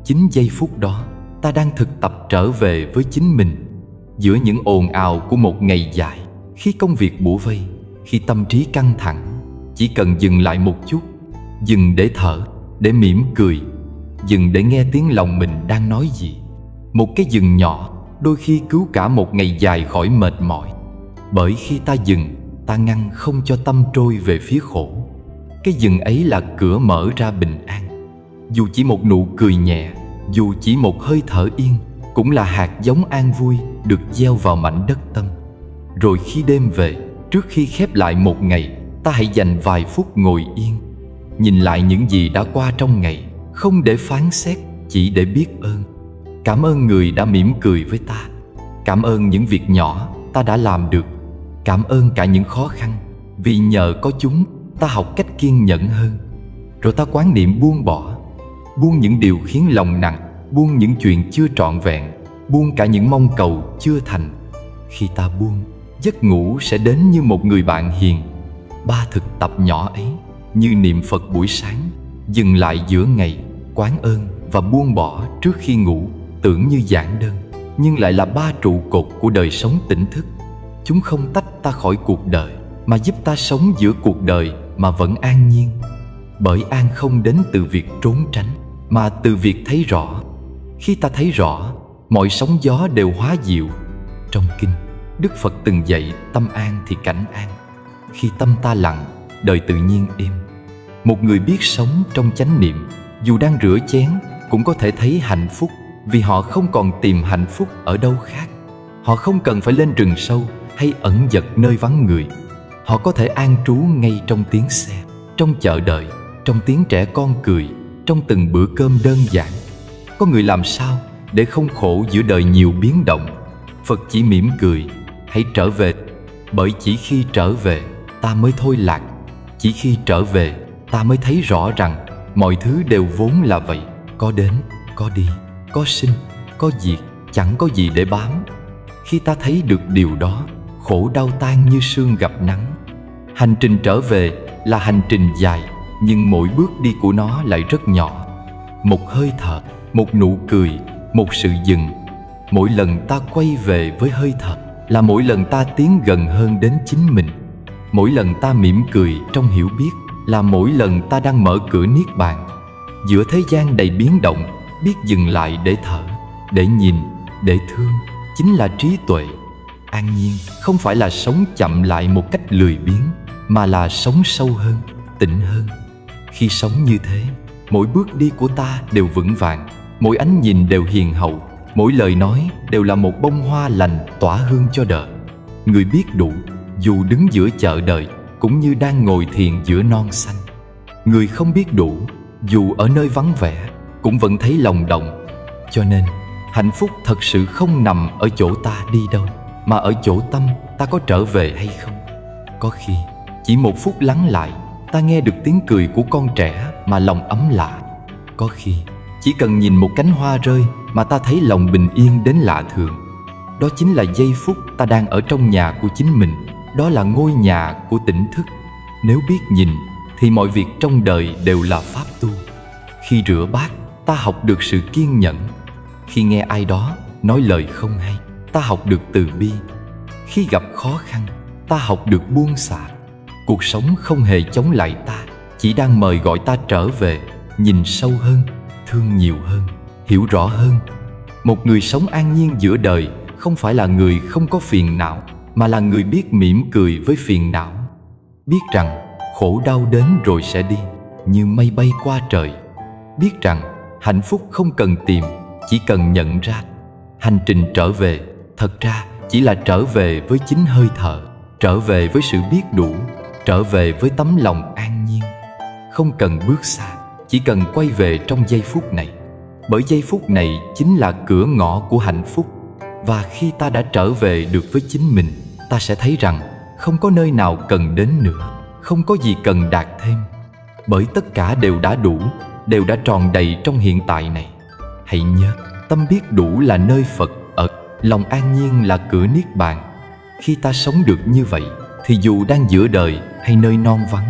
Speaker 1: Chính giây phút đó, ta đang thực tập trở về với chính mình. Giữa những ồn ào của một ngày dài, khi công việc bủa vây, khi tâm trí căng thẳng, chỉ cần dừng lại một chút. Dừng để thở, để mỉm cười. Dừng để nghe tiếng lòng mình đang nói gì. Một cái dừng nhỏ đôi khi cứu cả một ngày dài khỏi mệt mỏi. Bởi khi ta dừng, ta ngăn không cho tâm trôi về phía khổ. Cái dừng ấy là cửa mở ra bình an. Dù chỉ một nụ cười nhẹ, dù chỉ một hơi thở yên, cũng là hạt giống an vui được gieo vào mảnh đất tâm. Rồi khi đêm về, trước khi khép lại một ngày, ta hãy dành vài phút ngồi yên, nhìn lại những gì đã qua trong ngày, không để phán xét, chỉ để biết ơn. Cảm ơn người đã mỉm cười với ta. Cảm ơn những việc nhỏ ta đã làm được. Cảm ơn cả những khó khăn, vì nhờ có chúng, ta học cách kiên nhẫn hơn. Rồi ta quán niệm buông bỏ. Buông những điều khiến lòng nặng, buông những chuyện chưa trọn vẹn, buông cả những mong cầu chưa thành. Khi ta buông, giấc ngủ sẽ đến như một người bạn hiền. 3 thực tập nhỏ ấy, như niệm Phật buổi sáng, dừng lại giữa ngày, quán ơn và buông bỏ trước khi ngủ, tưởng như giản đơn, nhưng lại là 3 trụ cột của đời sống tỉnh thức. Chúng không tách ta khỏi cuộc đời, mà giúp ta sống giữa cuộc đời mà vẫn an nhiên. Bởi an không đến từ việc trốn tránh, mà từ việc thấy rõ. Khi ta thấy rõ, mọi sóng gió đều hóa dịu. Trong kinh, Đức Phật từng dạy tâm an thì cảnh an. Khi tâm ta lặng, đời tự nhiên êm. Một người biết sống trong chánh niệm, dù đang rửa chén cũng có thể thấy hạnh phúc, vì họ không còn tìm hạnh phúc ở đâu khác. Họ không cần phải lên rừng sâu hay ẩn dật nơi vắng người. Họ có thể an trú ngay trong tiếng xe, trong chợ đời, trong tiếng trẻ con cười, trong từng bữa cơm đơn giản. Có người làm sao để không khổ giữa đời nhiều biến động? Phật chỉ mỉm cười, hãy trở về. Bởi chỉ khi trở về, ta mới thôi lạc. Chỉ khi trở về, ta mới thấy rõ rằng mọi thứ đều vốn là vậy. Có đến, có đi, có sinh, có diệt, chẳng có gì để bám. Khi ta thấy được điều đó, khổ đau tan như sương gặp nắng. Hành trình trở về là hành trình dài, nhưng mỗi bước đi của nó lại rất nhỏ. Một hơi thở, một nụ cười, một sự dừng. Mỗi lần ta quay về với hơi thở là mỗi lần ta tiến gần hơn đến chính mình. Mỗi lần ta mỉm cười trong hiểu biết là mỗi lần ta đang mở cửa niết bàn. Giữa thế gian đầy biến động, biết dừng lại để thở, để nhìn, để thương, chính là trí tuệ. An nhiên không phải là sống chậm lại một cách lười biếng, mà là sống sâu hơn, tĩnh hơn. Khi sống như thế, mỗi bước đi của ta đều vững vàng, mỗi ánh nhìn đều hiền hậu, mỗi lời nói đều là một bông hoa lành tỏa hương cho đời. Người biết đủ, dù đứng giữa chợ đời, cũng như đang ngồi thiền giữa non xanh. Người không biết đủ, dù ở nơi vắng vẻ, cũng vẫn thấy lòng động. Cho nên, hạnh phúc thật sự không nằm ở chỗ ta đi đâu, mà ở chỗ tâm ta có trở về hay không. Có khi, chỉ một phút lắng lại, ta nghe được tiếng cười của con trẻ mà lòng ấm lạ. Có khi, chỉ cần nhìn một cánh hoa rơi mà ta thấy lòng bình yên đến lạ thường. Đó chính là giây phút ta đang ở trong nhà của chính mình. Đó là ngôi nhà của tỉnh thức. Nếu biết nhìn, thì mọi việc trong đời đều là pháp tu. Khi rửa bát, ta học được sự kiên nhẫn. Khi nghe ai đó nói lời không hay, ta học được từ bi. Khi gặp khó khăn, ta học được buông xả. Cuộc sống không hề chống lại ta, chỉ đang mời gọi ta trở về, nhìn sâu hơn, thương nhiều hơn, hiểu rõ hơn. Một người sống an nhiên giữa đời không phải là người không có phiền não, mà là người biết mỉm cười với phiền não. Biết rằng khổ đau đến rồi sẽ đi, như mây bay qua trời. Biết rằng hạnh phúc không cần tìm, chỉ cần nhận ra. Hành trình trở về thật ra chỉ là trở về với chính hơi thở, trở về với sự biết đủ, trở về với tấm lòng an nhiên. Không cần bước xa, chỉ cần quay về trong giây phút này. Bởi giây phút này chính là cửa ngõ của hạnh phúc. Và khi ta đã trở về được với chính mình, ta sẽ thấy rằng không có nơi nào cần đến nữa, không có gì cần đạt thêm. Bởi tất cả đều đã đủ, đều đã tròn đầy trong hiện tại này. Hãy nhớ, tâm biết đủ là nơi Phật ở, lòng an nhiên là cửa niết bàn. Khi ta sống được như vậy, thì dù đang giữa đời hay nơi non vắng,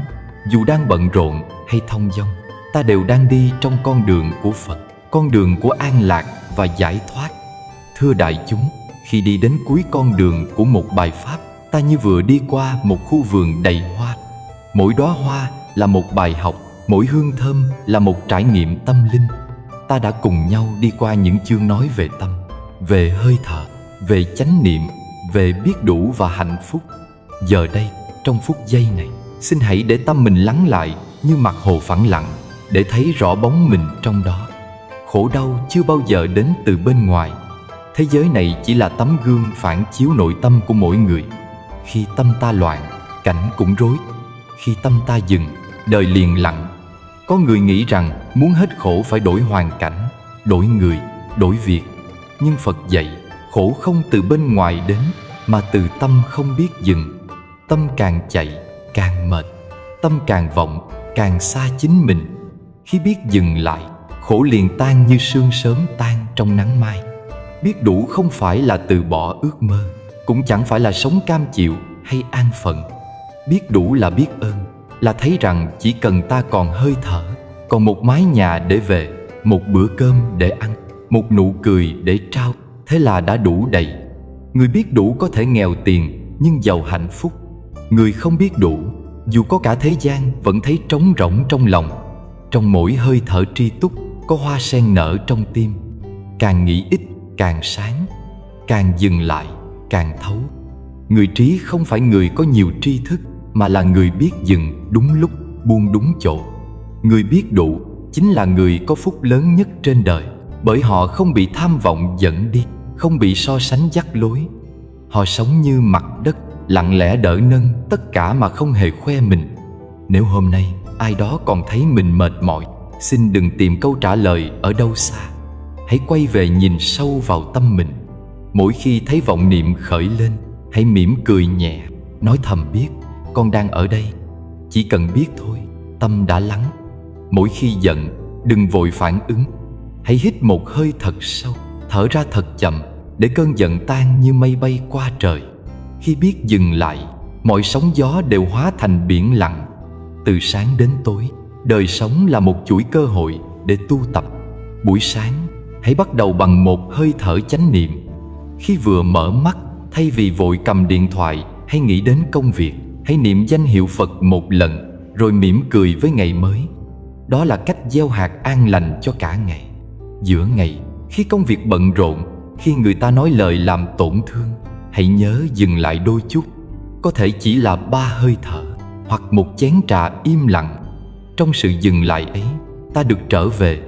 Speaker 1: dù đang bận rộn hay thong dong, ta đều đang đi trong con đường của Phật, con đường của an lạc và giải thoát. Thưa đại chúng, khi đi đến cuối con đường của một bài pháp, ta như vừa đi qua một khu vườn đầy hoa. Mỗi đóa hoa là một bài học, mỗi hương thơm là một trải nghiệm tâm linh. Ta đã cùng nhau đi qua những chương nói về tâm, về hơi thở, về chánh niệm, về biết đủ và hạnh phúc. Giờ đây, trong phút giây này, xin hãy để tâm mình lắng lại như mặt hồ phẳng lặng, để thấy rõ bóng mình trong đó. Khổ đau chưa bao giờ đến từ bên ngoài. Thế giới này chỉ là tấm gương phản chiếu nội tâm của mỗi người. Khi tâm ta loạn, cảnh cũng rối. Khi tâm ta dừng, đời liền lặng. Có người nghĩ rằng muốn hết khổ phải đổi hoàn cảnh, đổi người, đổi việc. Nhưng Phật dạy, khổ không từ bên ngoài đến, mà từ tâm không biết dừng. Tâm càng chạy, càng mệt. Tâm càng vọng, càng xa chính mình. Khi biết dừng lại, khổ liền tan như sương sớm tan trong nắng mai. Biết đủ không phải là từ bỏ ước mơ, cũng chẳng phải là sống cam chịu hay an phận. Biết đủ là biết ơn, là thấy rằng chỉ cần ta còn hơi thở, còn một mái nhà để về, một bữa cơm để ăn, một nụ cười để trao, thế là đã đủ đầy. Người biết đủ có thể nghèo tiền nhưng giàu hạnh phúc. Người không biết đủ, dù có cả thế gian vẫn thấy trống rỗng trong lòng. Trong mỗi hơi thở tri túc có hoa sen nở trong tim. Càng nghĩ ít càng sáng, càng dừng lại càng thấu. Người trí không phải người có nhiều tri thức, mà là người biết dừng đúng lúc, buông đúng chỗ. Người biết đủ chính là người có phúc lớn nhất trên đời, bởi họ không bị tham vọng dẫn đi, không bị so sánh dắt lối. Họ sống như mặt đất, lặng lẽ đỡ nâng tất cả mà không hề khoe mình. Nếu hôm nay ai đó còn thấy mình mệt mỏi, xin đừng tìm câu trả lời ở đâu xa. Hãy quay về nhìn sâu vào tâm mình. Mỗi khi thấy vọng niệm khởi lên, hãy mỉm cười nhẹ, nói thầm biết, con đang ở đây. Chỉ cần biết thôi, tâm đã lắng. Mỗi khi giận, đừng vội phản ứng. Hãy hít một hơi thật sâu, thở ra thật chậm, để cơn giận tan như mây bay qua trời. Khi biết dừng lại, mọi sóng gió đều hóa thành biển lặng. Từ sáng đến tối, đời sống là một chuỗi cơ hội để tu tập. Buổi sáng, hãy bắt đầu bằng một hơi thở chánh niệm. Khi vừa mở mắt, thay vì vội cầm điện thoại hay nghĩ đến công việc, hãy niệm danh hiệu Phật một lần, rồi mỉm cười với ngày mới. Đó là cách gieo hạt an lành cho cả ngày. Giữa ngày, khi công việc bận rộn, khi người ta nói lời làm tổn thương, hãy nhớ dừng lại đôi chút. Có thể chỉ là 3 hơi thở, hoặc một chén trà im lặng. Trong sự dừng lại ấy, ta được trở về.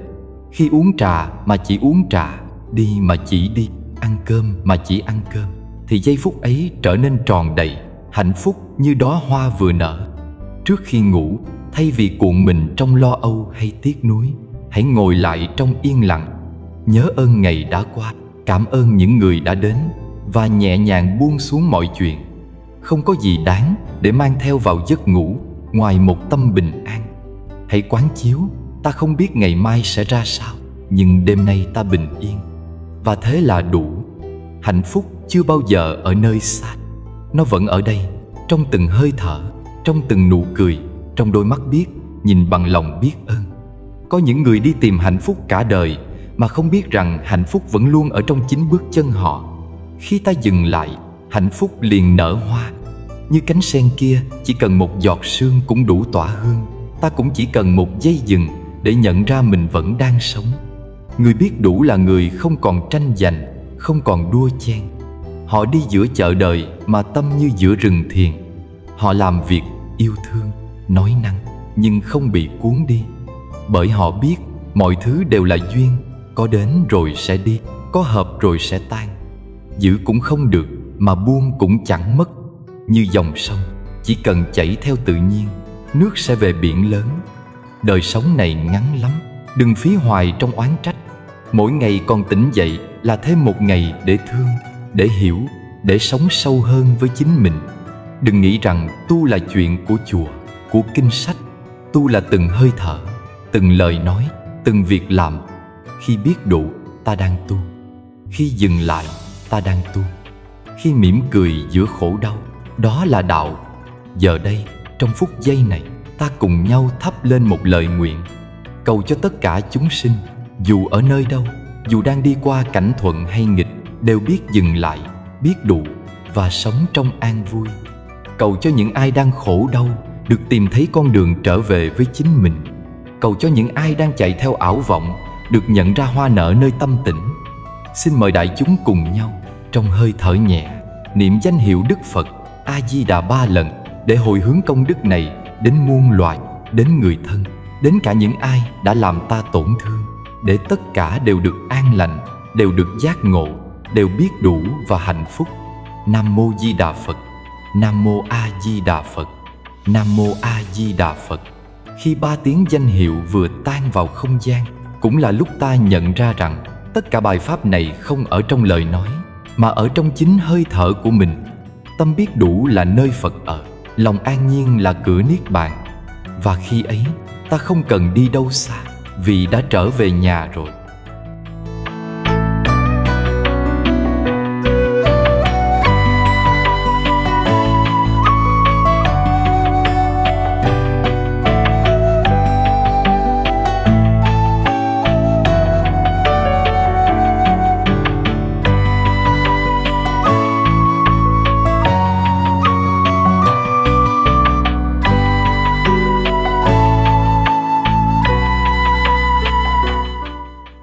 Speaker 1: Khi uống trà mà chỉ uống trà, đi mà chỉ đi, ăn cơm mà chỉ ăn cơm, thì giây phút ấy trở nên tròn đầy, hạnh phúc như đóa hoa vừa nở. Trước khi ngủ, Thay vì cuộn mình trong lo âu hay tiếc nuối, hãy ngồi lại trong yên lặng, nhớ ơn ngày đã qua, cảm ơn những người đã đến và nhẹ nhàng buông xuống mọi chuyện. Không có gì đáng để mang theo vào giấc ngủ ngoài một tâm bình an. Hãy quán chiếu, ta không biết ngày mai sẽ ra sao, nhưng đêm nay ta bình yên, và thế là đủ. Hạnh phúc chưa bao giờ ở nơi xa, nó vẫn ở đây, trong từng hơi thở, trong từng nụ cười, trong đôi mắt biết nhìn bằng lòng biết ơn. Có những người đi tìm hạnh phúc cả đời mà không biết rằng hạnh phúc vẫn luôn ở trong chính bước chân họ. Khi ta dừng lại, hạnh phúc liền nở hoa. Như cánh sen kia, chỉ cần một giọt sương cũng đủ tỏa hương. Ta cũng chỉ cần một giây dừng để nhận ra mình vẫn đang sống. Người biết đủ là người không còn tranh giành, không còn đua chen. Họ đi giữa chợ đời mà tâm như giữa rừng thiền. Họ làm việc, yêu thương, nói năng, nhưng không bị cuốn đi. Bởi họ biết mọi thứ đều là duyên, có đến rồi sẽ đi, có hợp rồi sẽ tan. Giữ cũng không được, mà buông cũng chẳng mất. Như dòng sông, chỉ cần chảy theo tự nhiên, nước sẽ về biển lớn. Đời sống này ngắn lắm, đừng phí hoài trong oán trách. Mỗi ngày còn tỉnh dậy là thêm một ngày để thương, để hiểu, để sống sâu hơn với chính mình. Đừng nghĩ rằng tu là chuyện của chùa, của kinh sách. Tu là từng hơi thở, từng lời nói, từng việc làm. Khi biết đủ, ta đang tu. Khi dừng lại, ta đang tu. Khi mỉm cười giữa khổ đau, đó là đạo. Giờ đây, trong phút giây này, ta cùng nhau thắp lên một lời nguyện, cầu cho tất cả chúng sinh, dù ở nơi đâu, dù đang đi qua cảnh thuận hay nghịch, đều biết dừng lại, biết đủ và sống trong an vui. Cầu cho những ai đang khổ đau được tìm thấy con đường trở về với chính mình. Cầu cho những ai đang chạy theo ảo vọng được nhận ra hoa nở nơi tâm tĩnh. Xin mời đại chúng cùng nhau trong hơi thở nhẹ niệm danh hiệu Đức Phật A Di Đà 3 lần để hồi hướng công đức này đến muôn loài, đến người thân, đến cả những ai đã làm ta tổn thương, để tất cả đều được an lành, đều được giác ngộ, đều biết đủ và hạnh phúc. Nam Mô Di Đà Phật. Nam Mô A Di Đà Phật. Nam Mô A Di Đà Phật. Khi 3 tiếng danh hiệu vừa tan vào không gian, cũng là lúc ta nhận ra rằng tất cả bài pháp này không ở trong lời nói, mà ở trong chính hơi thở của mình. Tâm biết đủ là nơi Phật ở, lòng an nhiên là cửa niết bàn. Và khi ấy, ta không cần đi đâu xa, vì đã trở về nhà rồi.